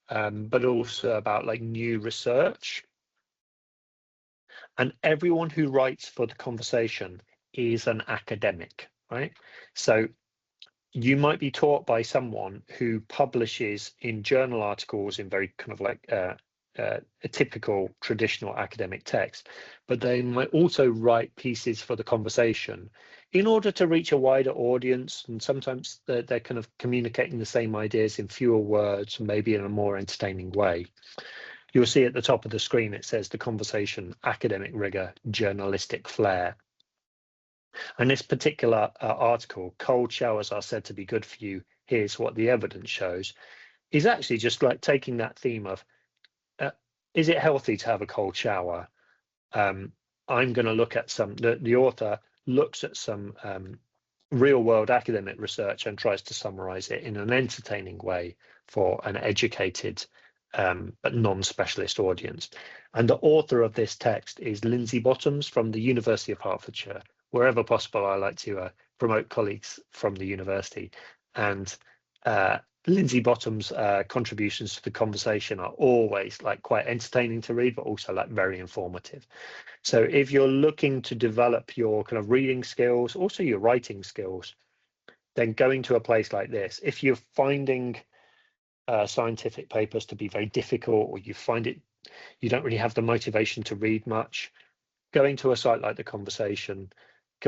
but also about like new research. And everyone who writes for The Conversation is an academic, right? So you might be taught by someone who publishes in journal articles in very kind of like a typical traditional academic text, but they might also write pieces for The Conversation in order to reach a wider audience, and sometimes they're kind of communicating the same ideas in fewer words, maybe in a more entertaining way. You'll see at the top of the screen it says The Conversation, academic rigor, journalistic flair. And this particular article, Cold Showers Are Said to Be Good for You, Here's What the Evidence Shows, is actually just like taking that theme of, is it healthy to have a cold shower? I'm going to look at the author looks at some real world academic research and tries to summarize it in an entertaining way for an educated but non-specialist audience. And the author of this text is Lindsay Bottoms from the University of Hertfordshire. Wherever possible, I like to promote colleagues from the university. And Lindsay Bottoms' contributions to The Conversation are always like quite entertaining to read, but also like very informative. So if you're looking to develop your kind of reading skills, also your writing skills, then going to a place like this, if you're finding scientific papers to be very difficult, or you don't really have the motivation to read much, going to a site like The Conversation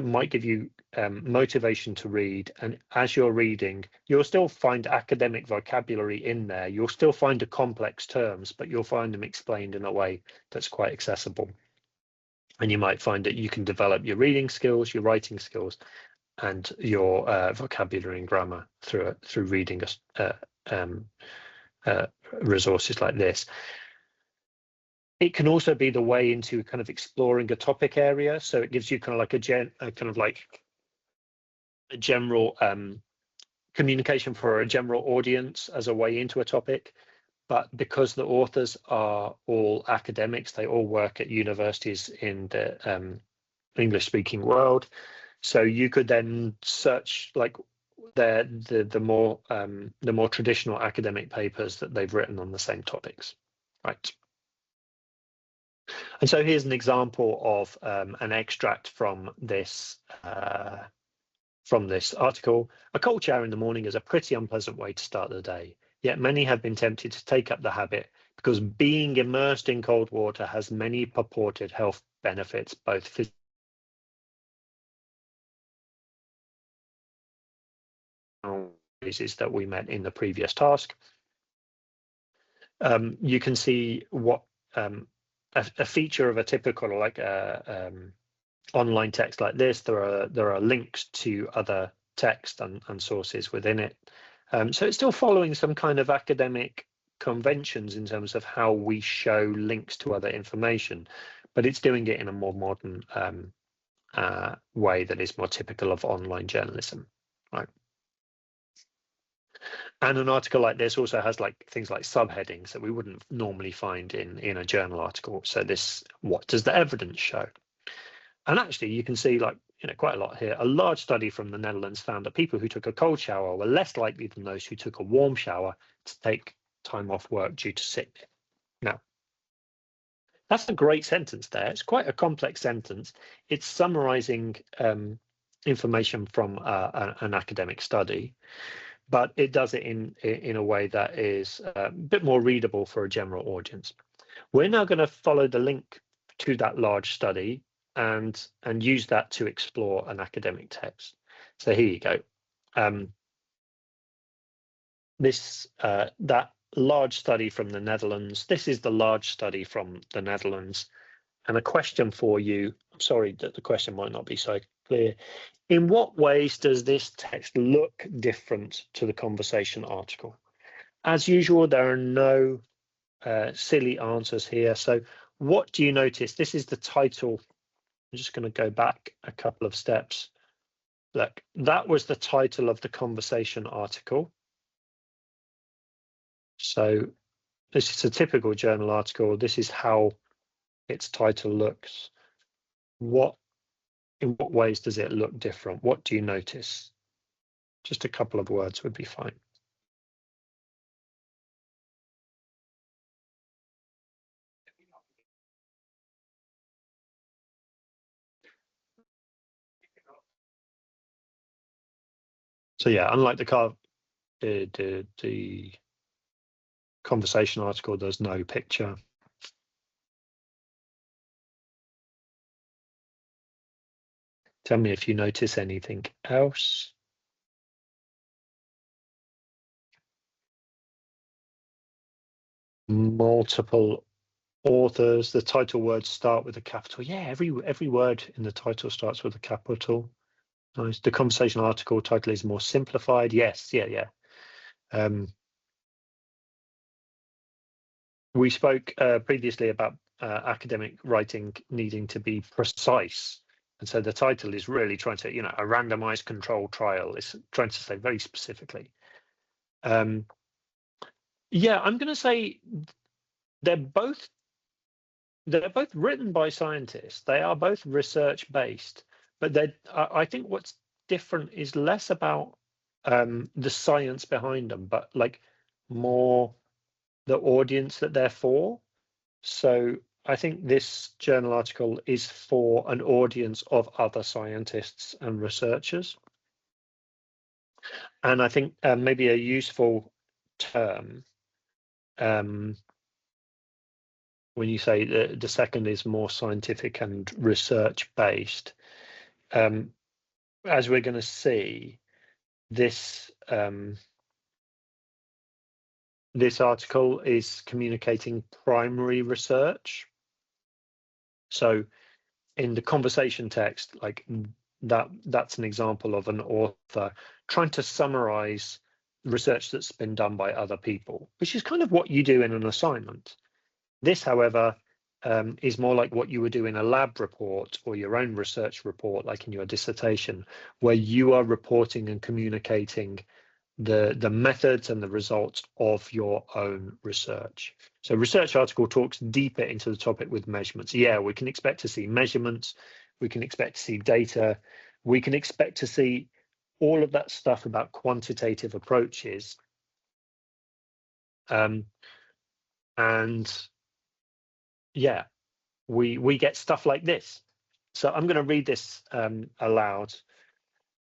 might give you motivation to read, and as you're reading, you'll still find academic vocabulary in there. You'll still find the complex terms, but you'll find them explained in a way that's quite accessible. And you might find that you can develop your reading skills, your writing skills, and your vocabulary and grammar through reading resources like this. It can also be the way into kind of exploring a topic area. So it gives you kind of like a general communication for a general audience as a way into a topic. But because the authors are all academics, they all work at universities in the English-speaking world. So you could then search like the more traditional academic papers that they've written on the same topics, right? And so here's an example of an extract from this article. A cold shower in the morning is a pretty unpleasant way to start the day, yet many have been tempted to take up the habit because being immersed in cold water has many purported health benefits, both physical that we met in the previous task. You can see what a feature of a typical like online text like this. There are links to other text and sources within it. So it's still following some kind of academic conventions in terms of how we show links to other information, but it's doing it in a more modern way that is more typical of online journalism, right? And an article like this also has like things like subheadings that we wouldn't normally find in a journal article. So this, what does the evidence show? And actually, you can see like, quite a lot here. A large study from the Netherlands found that people who took a cold shower were less likely than those who took a warm shower to take time off work due to sickness. Now, that's a great sentence there. It's quite a complex sentence. It's summarizing information from an academic study, but it does it in a way that is a bit more readable for a general audience. We're now going to follow the link to that large study and use that to explore an academic text. So here you go. That large study from the Netherlands. This is the large study from the Netherlands. And a question for you. I'm sorry that the question might not be so clear. In what ways does this text look different to the conversation article? As usual, there are no silly answers here. So what do you notice? This is the title. I'm just going to go back a couple of steps. Look, that was the title of the conversation article. So this is a typical journal article. This is how its title looks. In what ways does it look different? What do you notice? Just a couple of words would be fine. So yeah, unlike the conversation article, there's no picture. Tell me if you notice anything else. Multiple authors. The title words start with a capital. Yeah, every word in the title starts with a capital. Nice. The conversation article title is more simplified. Yes, yeah. We spoke previously about academic writing needing to be precise. And so the title is really trying to, a randomized controlled trial. It's trying to say very specifically. Yeah, I'm going to say they're both written by scientists. They are both research based, but I think what's different is less about the science behind them, but like more the audience that they're for. So I think this journal article is for an audience of other scientists and researchers. And I think maybe a useful term when you say the second is more scientific and research based, as we're going to see, this this article is communicating primary research. So in the conversation text, like that's an example of an author trying to summarize research that's been done by other people, which is kind of what you do in an assignment. This, however, is more like what you would do in a lab report or your own research report, like in your dissertation, where you are reporting and communicating the methods and the results of your own research. So research article talks deeper into the topic with measurements. Yeah, we can expect to see measurements, we can expect to see data, we can expect to see all of that stuff about quantitative approaches. And yeah, we get stuff like this. So I'm going to read this aloud.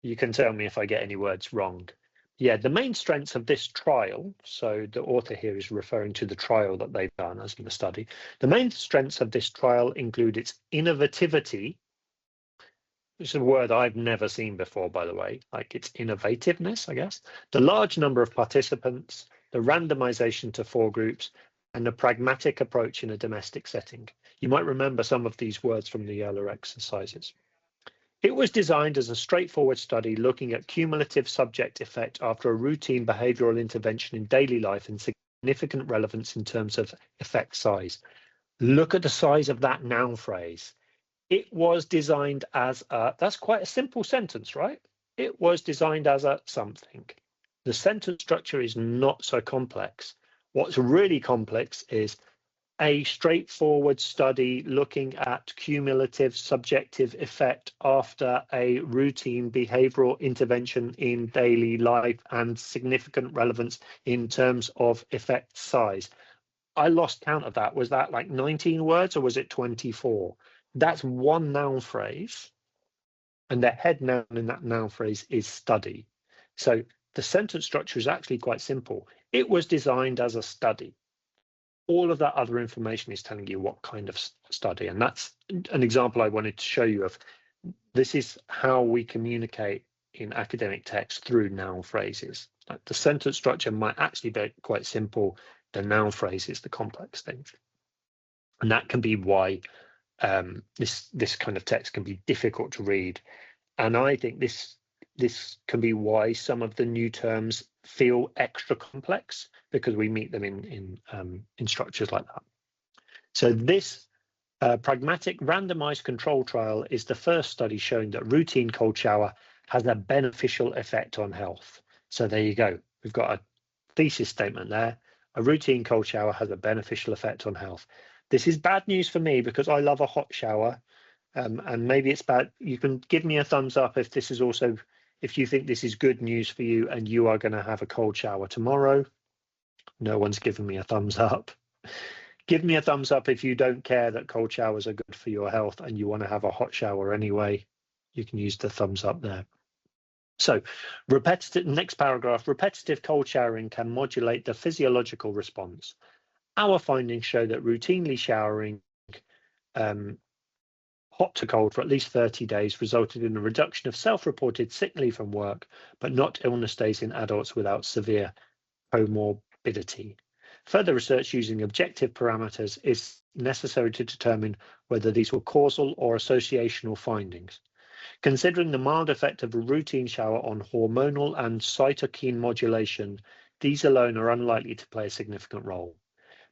You can tell me if I get any words wrong. Yeah, the main strengths of this trial, so the author here is referring to the trial that they've done as in the study. The main strengths of this trial include its innovativity, which is a word I've never seen before, by the way, like its innovativeness, I guess, the large number of participants, the randomization to 4 groups, and the pragmatic approach in a domestic setting. You might remember some of these words from the earlier exercises. It was designed as a straightforward study looking at cumulative subject effect after a routine behavioural intervention in daily life and significant relevance in terms of effect size. Look at the size of that noun phrase. It was designed as a, that's quite a simple sentence, right? It was designed as a something. The sentence structure is not so complex. What's really complex is a straightforward study looking at cumulative subjective effect after a routine behavioral intervention in daily life and significant relevance in terms of effect size. I lost count of that. Was that like 19 words or was it 24? That's one noun phrase, and the head noun in that noun phrase is study. So the sentence structure is actually quite simple. It was designed as a study. All of that other information is telling you what kind of study, and that's an example I wanted to show you of. This is how we communicate in academic text through noun phrases. Like the sentence structure might actually be quite simple. The noun phrase is the complex thing, and that can be why this kind of text can be difficult to read. And I think this can be why some of the new terms feel extra complex, because we meet them in structures like that. So this pragmatic randomized control trial is the first study showing that routine cold shower has a beneficial effect on health. So there you go. We've got a thesis statement there. A routine cold shower has a beneficial effect on health. This is bad news for me because I love a hot shower. And maybe it's bad. You can give me a thumbs up if this is also, if you think this is good news for you and you are going to have a cold shower tomorrow. No one's given me a thumbs up. Give me a thumbs up if you don't care that cold showers are good for your health and you want to have a hot shower anyway. You can use the thumbs up there. So repetitive, next paragraph, repetitive cold showering can modulate the physiological response. Our findings show that routinely showering hot to cold for at least 30 days resulted in a reduction of self-reported sick leave from work, but not illness days in adults without severe comorbidity. Further research using objective parameters is necessary to determine whether these were causal or associational findings. Considering the mild effect of a routine shower on hormonal and cytokine modulation, these alone are unlikely to play a significant role.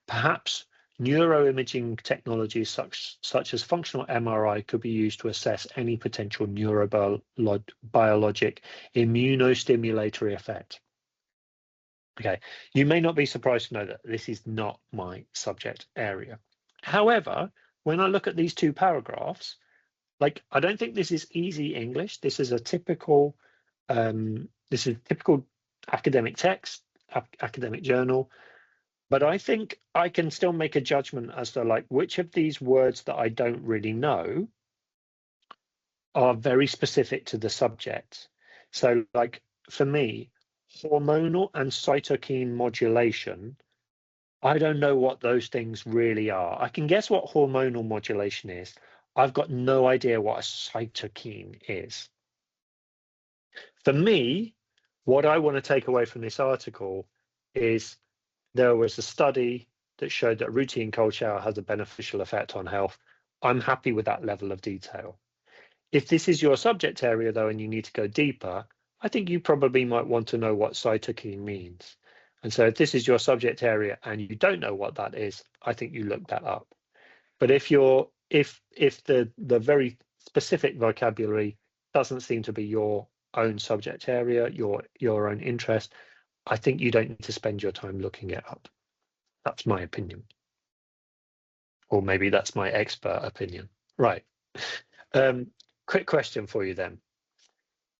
Perhaps neuroimaging technologies such as functional MRI could be used to assess any potential neurobiologic immunostimulatory effect. Okay, you may not be surprised to know that this is not my subject area. However, when I look at these two paragraphs, like I don't think this is easy English. This is a typical academic text, academic journal. But I think I can still make a judgment as to like which of these words that I don't really know are very specific to the subject. So like for me, hormonal and cytokine modulation, I don't know what those things really are. I can guess what hormonal modulation is. I've got no idea what a cytokine is. For me, what I want to take away from this article is there was a study that showed that routine cold shower has a beneficial effect on health. I'm happy with that level of detail. If this is your subject area, though, and you need to go deeper, I think you probably might want to know what cytokine means. And so if this is your subject area and you don't know what that is, I think you look that up. But if the very specific vocabulary doesn't seem to be your own subject area, your own interest, I think you don't need to spend your time looking it up. That's my opinion. Or maybe that's my expert opinion. Right. Quick question for you then.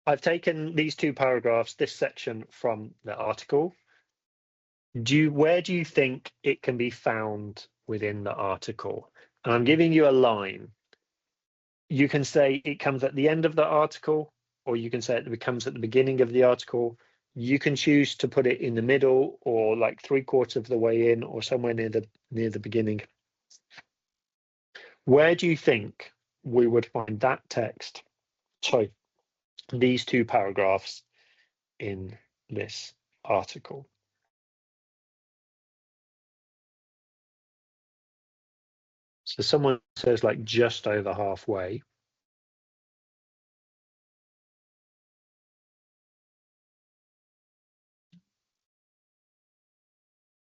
I've taken these two paragraphs, this section from the article. Where do you think it can be found within the article? And I'm giving you a line. You can say it comes at the end of the article, or you can say it comes at the beginning of the article. You can choose to put it in the middle, or like 3/4 of the way in, or somewhere near the beginning. Where do you think we would find that text? Sorry, these two paragraphs in this article. So someone says like just over halfway.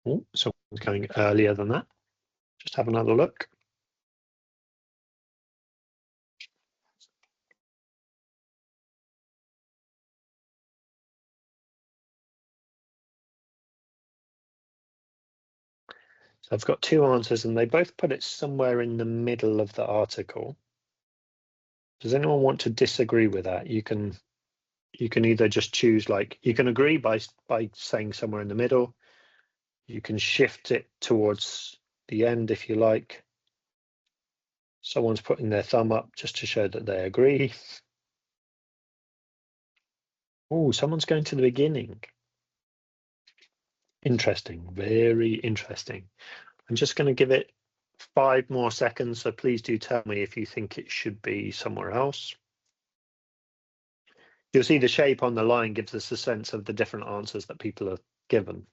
Oh, someone's going earlier than that. Just have another look. So I've got two answers and they both put it somewhere in the middle of the article. Does anyone want to disagree with that? You can either just choose, like, you can agree by saying somewhere in the middle. You can shift it towards the end if you like. Someone's putting their thumb up just to show that they agree. Oh, someone's going to the beginning. Interesting, very interesting. I'm just going to give it 5 more seconds, so please do tell me if you think it should be somewhere else. You'll see the shape on the line gives us a sense of the different answers that people have given.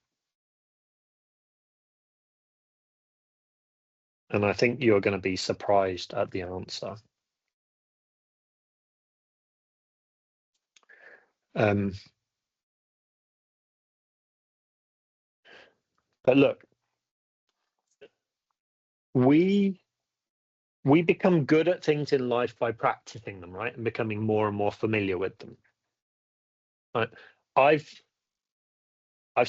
And I think you're going to be surprised at the answer. But look, we become good at things in life by practicing them, right? And becoming more and more familiar with them. Right? I've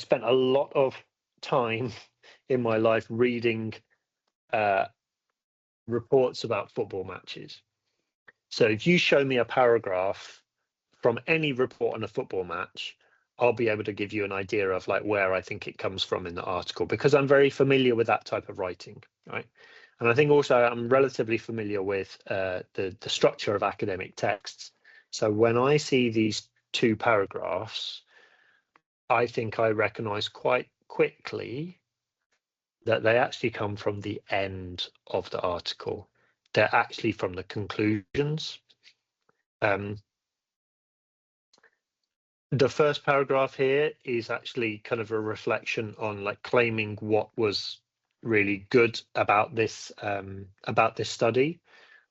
spent a lot of time in my life reading reports about football matches. So if you show me a paragraph from any report on a football match, I'll be able to give you an idea of like where I think it comes from in the article, because I'm very familiar with that type of writing, right? And I think also I'm relatively familiar with the structure of academic texts. So when I see these two paragraphs, I think I recognize quite quickly that they actually come from the end of the article. They're actually from the conclusions. The first paragraph here is actually kind of a reflection on like claiming what was really good about this study.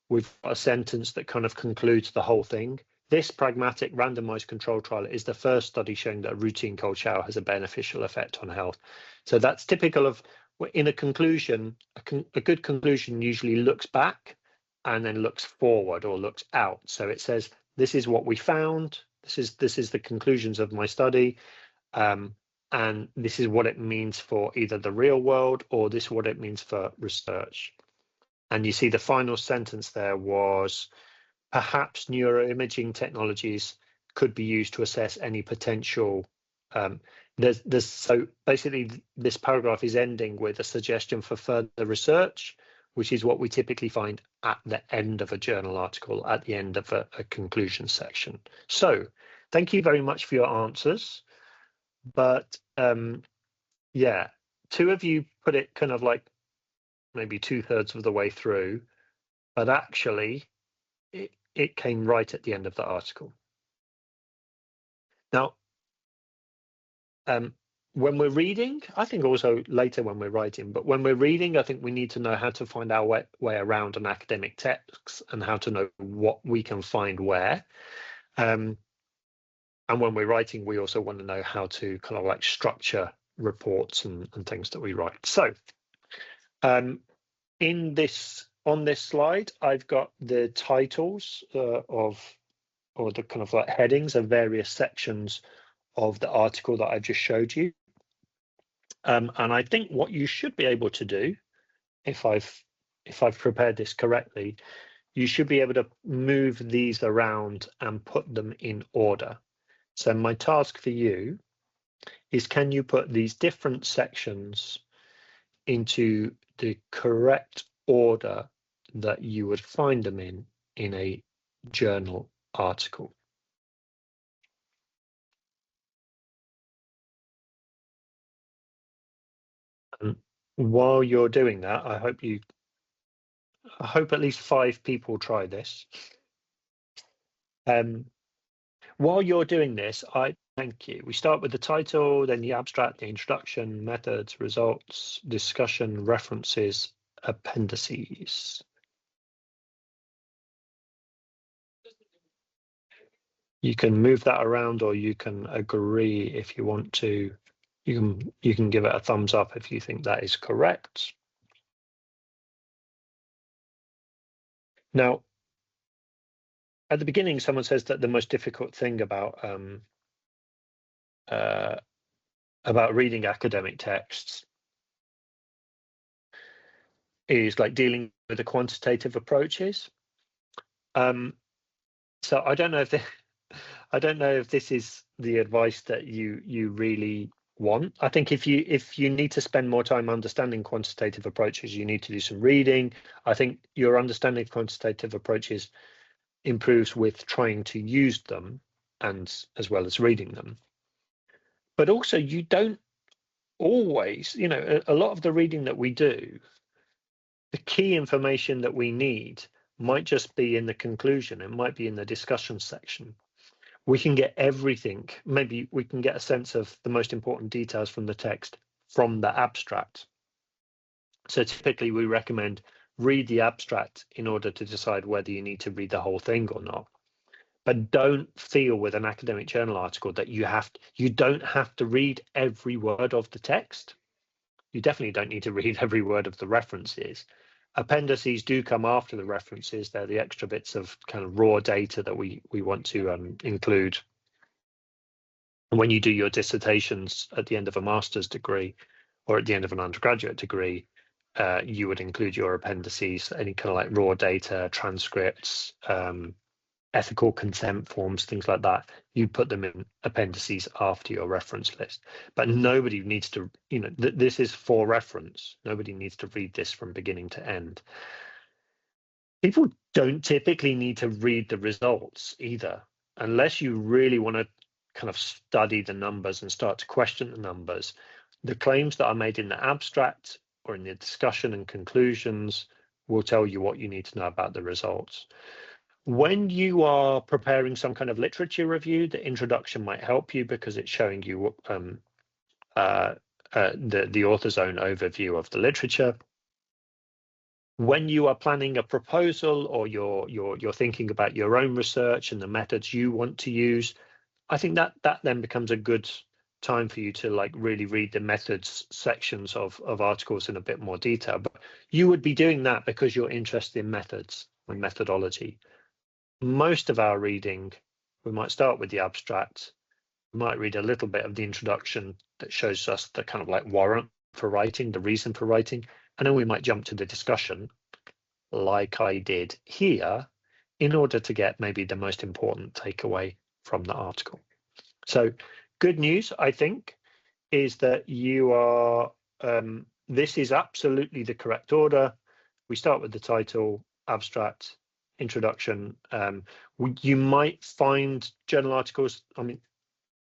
We've got a sentence that kind of concludes the whole thing. This pragmatic randomized control trial is the first study showing that a routine cold shower has a beneficial effect on health. So that's typical of, in a conclusion, a good conclusion usually looks back and then looks forward or looks out. So it says, this is what we found. This is the conclusions of my study. And this is what it means for either the real world or this is what it means for research. And you see the final sentence there was, perhaps neuroimaging technologies could be used to assess any potential. So basically this paragraph is ending with a suggestion for further research, which is what we typically find at the end of a journal article, at the end of a conclusion section. So thank you very much for your answers. But yeah, 2 of you put it kind of like maybe 2/3 of the way through. but actually it came right at the end of the article. Now, when we're reading, I think also later when we're writing, but when we're reading, I think we need to know how to find our way around an academic text and how to know what we can find where. And when we're writing, we also want to know how to kind of like structure reports and things that we write. So on this slide, I've got the titles or the kind of like headings of various sections of the article that I just showed you. And I think what you should be able to do, if I've prepared this correctly, you should be able to move these around and put them in order. So my task for you is, can you put these different sections into the correct order that you would find them in a journal article? And while you're doing that, I hope at least 5 people try this. While you're doing this, thank you. We start with the title, then the abstract, the introduction, methods, results, discussion, references, appendices. You can move that around, or you can agree if you want to. You can give it a thumbs up if you think that is correct. Now, at the beginning, someone says that the most difficult thing about reading academic texts is like dealing with the quantitative approaches. So I don't know if this is the advice that you really want. I think if you need to spend more time understanding quantitative approaches, you need to do some reading. I think your understanding of quantitative approaches improves with trying to use them, and as well as reading them. But also, you don't always, a lot of the reading that we do, the key information that we need might just be in the conclusion. It might be in the discussion section. We can get everything. Maybe we can get a sense of the most important details from the text from the abstract. So typically we recommend read the abstract in order to decide whether you need to read the whole thing or not. But don't feel with an academic journal article that you don't have to read every word of the text. You definitely don't need to read every word of the references. Appendices do come after the references. They're the extra bits of kind of raw data that we want to include. And when you do your dissertations at the end of a master's degree or at the end of an undergraduate degree, you would include your appendices, any kind of like raw data, transcripts, ethical consent forms, things like that. You put them in appendices after your reference list. But nobody needs to, this is for reference. Nobody needs to read this from beginning to end. People don't typically need to read the results either, unless you really want to kind of study the numbers and start to question the numbers. The claims that are made in the abstract or in the discussion and conclusions will tell you what you need to know about the results. When you are preparing some kind of literature review, the introduction might help you because it's showing you the author's own overview of the literature. When you are planning a proposal or you're thinking about your own research and the methods you want to use, I think that then becomes a good time for you to like really read the methods sections of articles in a bit more detail. But you would be doing that because you're interested in methods and methodology. Most of our reading, we might start with the abstract, we might read a little bit of the introduction that shows us the kind of like warrant for writing, the reason for writing, and then we might jump to the discussion like I did here in order to get maybe the most important takeaway from the article. So good news, I think, is that you are, this is absolutely the correct order. We start with the title, abstract, introduction. You might find journal articles, I mean,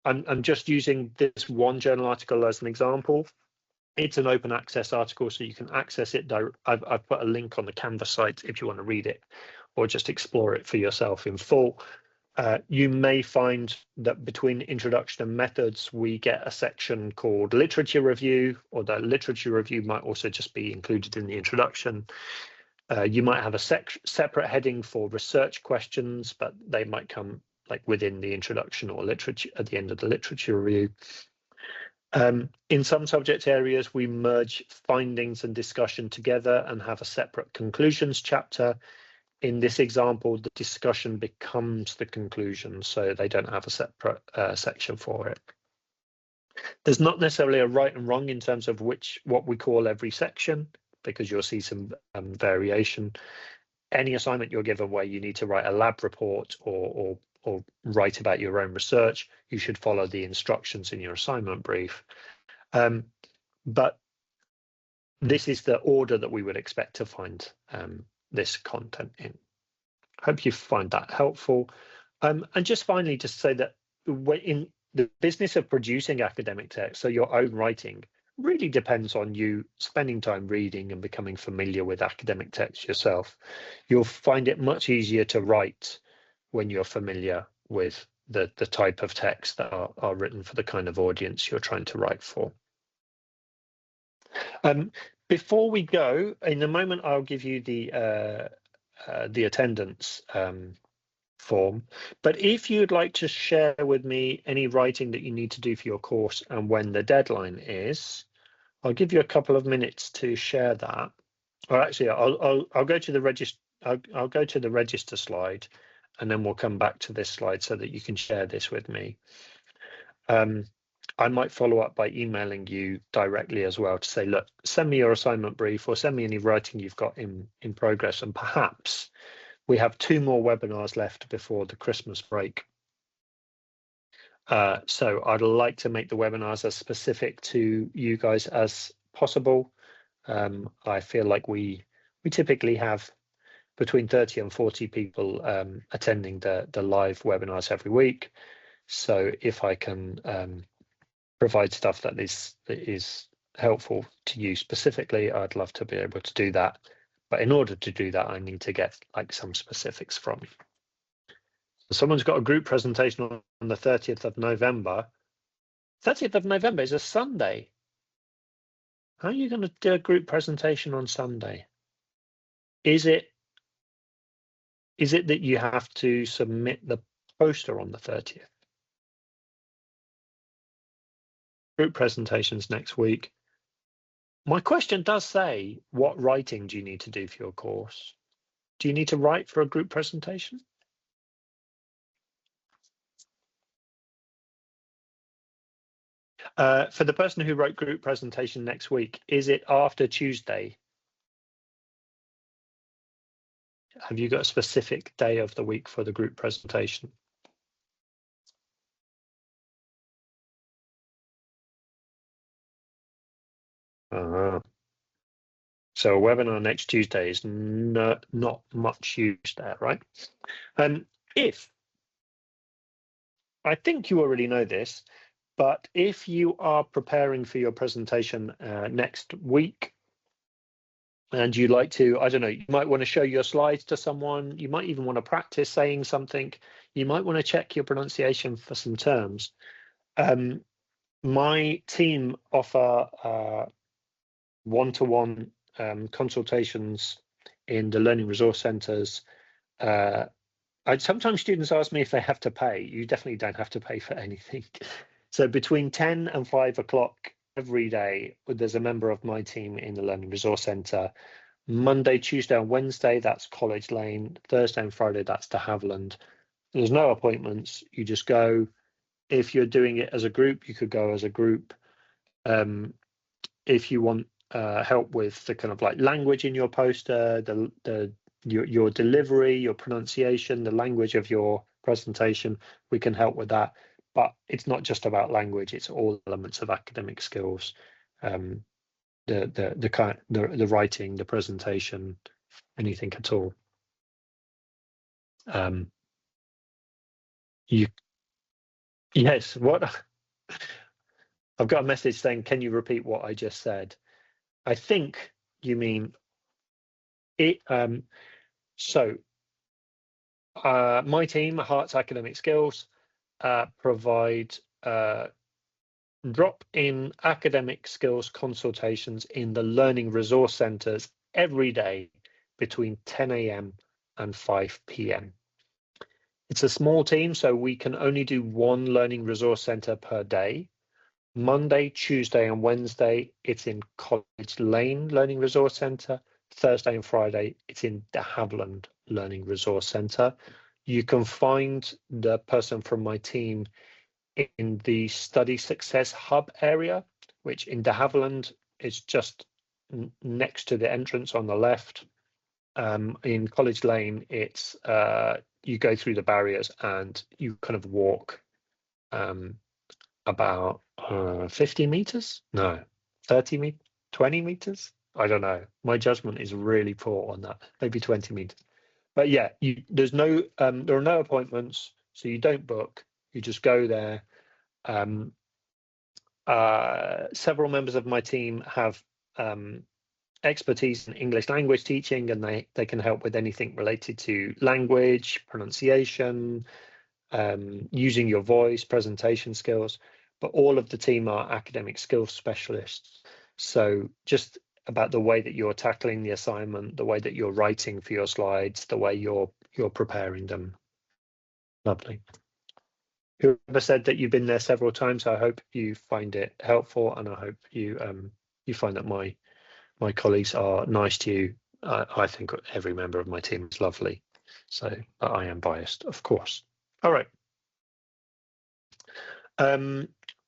I'm just using this one journal article as an example. It's an open access article, so you can access it. I've put a link on the Canvas site if you want to read it or just explore it for yourself in full. You may find that between introduction and methods, we get a section called literature review, or the literature review might also just be included in the introduction. You might have a separate heading for research questions, but they might come like within the introduction or literature at the end of the literature review. In some subject areas, we merge findings and discussion together and have a separate conclusions chapter. In this example, the discussion becomes the conclusion, so they don't have a separate section for it. There's not necessarily a right and wrong in terms of what we call every section, because you'll see some variation. Any assignment you're given where you need to write a lab report or write about your own research, you should follow the instructions in your assignment brief. But this is the order that we would expect to find this content in. Hope you find that helpful. And just finally, just say that in the business of producing academic text, so your own writing, really depends on you spending time reading and becoming familiar with academic text yourself. You'll find it much easier to write when you're familiar with the type of text that are written for the kind of audience you're trying to write for. Before we go, in a moment, I'll give you the attendance form. But if you'd like to share with me any writing that you need to do for your course and when the deadline is, I'll give you a couple of minutes to share that. Or actually, I'll go to the register. I'll go to the register slide, and then we'll come back to this slide so that you can share this with me. I might follow up by emailing you directly as well to say, look, send me your assignment brief or send me any writing you've got in progress. And perhaps we have 2 more webinars left before the Christmas break. So I'd like to make the webinars as specific to you guys as possible. I feel like we typically have between 30 and 40 people attending the live webinars every week. So if I can provide stuff that is helpful to you specifically, I'd love to be able to do that. But in order to do that, I need to get like some specifics from you. So someone's got a group presentation on the 30th of November. 30th of November is a Sunday. How are you going to do a group presentation on Sunday? Is it that you have to submit the poster on the 30th? Group presentations next week. My question does say, what writing do you need to do for your course? Do you need to write for a group presentation? For the person who wrote group presentation next week, is it after Tuesday? Have you got a specific day of the week for the group presentation? So a webinar next Tuesday is not much use there, right? If, I think you already know this, but if you are preparing for your presentation next week, and you'd like to, I don't know, you might want to show your slides to someone, you might even want to practice saying something, you might want to check your pronunciation for some terms. My team offer one-to-one consultations in the Learning Resource Centres. Sometimes students ask me if they have to pay. You definitely don't have to pay for anything. So between 10 and 5 o'clock every day, there's a member of my team in the Learning Resource Centre. Monday, Tuesday and Wednesday, that's College Lane. Thursday and Friday, that's de Havilland. There's no appointments. You just go. If you're doing it as a group, you could go as a group. If you want help with the kind of like language in your poster, your delivery, your pronunciation, the language of your presentation, we can help with that. But it's not just about language; it's all elements of academic skills, the writing, the presentation, anything at all. Yes, what I've got a message saying, can you repeat what I just said? I think you mean it. So my team, Hearts Academic Skills, provide drop-in academic skills consultations in the learning resource centres every day between 10 a.m. and 5 p.m. It's a small team, so we can only do one learning resource centre per day. Monday, Tuesday and Wednesday, it's in College Lane Learning Resource Centre. Thursday and Friday, it's in de Havilland Learning Resource Centre. You can find the person from my team in the Study Success Hub area, which in de Havilland is just next to the entrance on the left. In College Lane, it's you go through the barriers and you kind of walk about 50 meters? No, 30 meters, 20 meters? I don't know. My judgment is really poor on that. Maybe 20 meters. But yeah, there's no there are no appointments, so you don't book. You just go there. Several members of my team have expertise in English language teaching, and they can help with anything related to language, pronunciation, using your voice, presentation skills. But all of the team are academic skills specialists. So just about the way that you're tackling the assignment, the way that you're writing for your slides, the way you're preparing them. Lovely. Whoever said that you've been there several times, I hope you find it helpful, and I hope you you find that my colleagues are nice to you. I think every member of my team is lovely, so I am biased, of course. All right.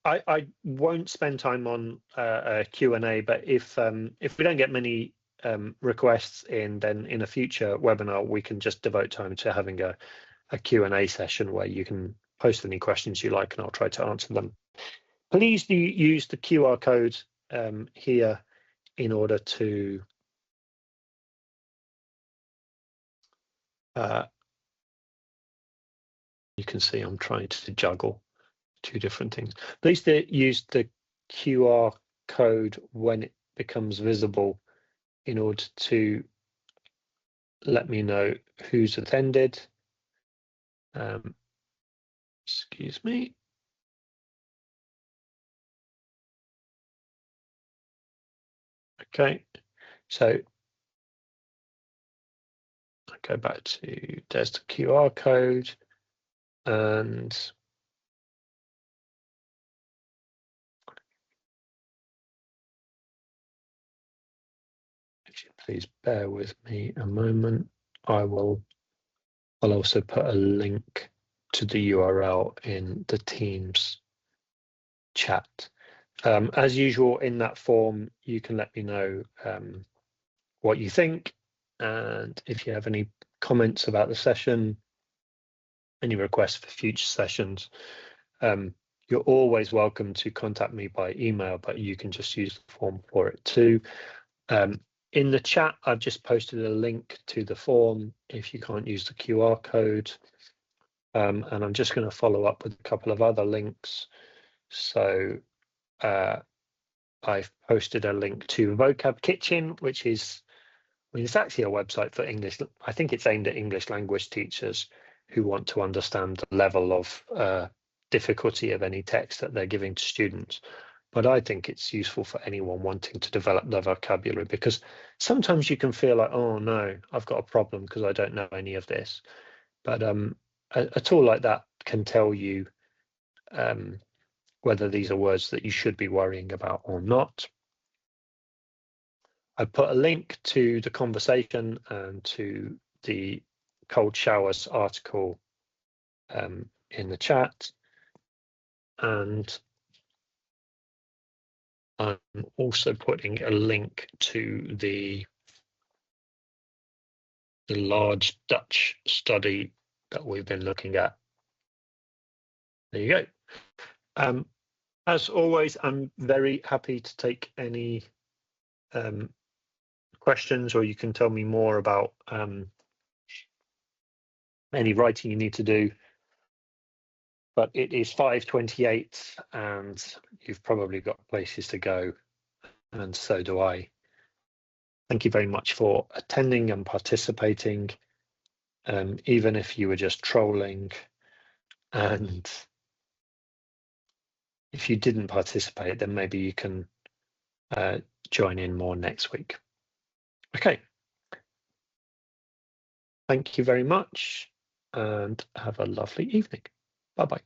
I won't spend time on a Q&A, but if we don't get many requests in, then in a future webinar we can just devote time to having a Q&A session where you can post any questions you like, and I'll try to answer them. Please do use the QR code here in order to you can see I'm trying to juggle two different things. Please use the QR code when it becomes visible in order to let me know who's attended. Excuse me. Okay, so I go back to, there's the QR code, and if you please bear with me a moment, I'll also put a link to the URL in the Teams chat. As usual, in that form, you can let me know what you think, and if you have any comments about the session, any requests for future sessions, you're always welcome to contact me by email, but you can just use the form for it too. In the chat, I've just posted a link to the form if you can't use the QR code. And I'm just going to follow up with a couple of other links. So I've posted a link to Vocab Kitchen, which is, I mean, it's actually a website for English. I think it's aimed at English language teachers who want to understand the level of difficulty of any text that they're giving to students. But I think it's useful for anyone wanting to develop their vocabulary, because sometimes you can feel like, oh no, I've got a problem because I don't know any of this. But a tool like that can tell you whether these are words that you should be worrying about or not. I put a link to the conversation and to the cold showers article in the chat, and I'm also putting a link to the large Dutch study that we've been looking at. There you go. As always, I'm very happy to take any questions, or you can tell me more about any writing you need to do. but it is 5:28 and you've probably got places to go, and so do I. Thank you very much for attending and participating, even if you were just trolling. And if you didn't participate, then maybe you can join in more next week. Okay. Thank you very much and have a lovely evening. Bye-bye.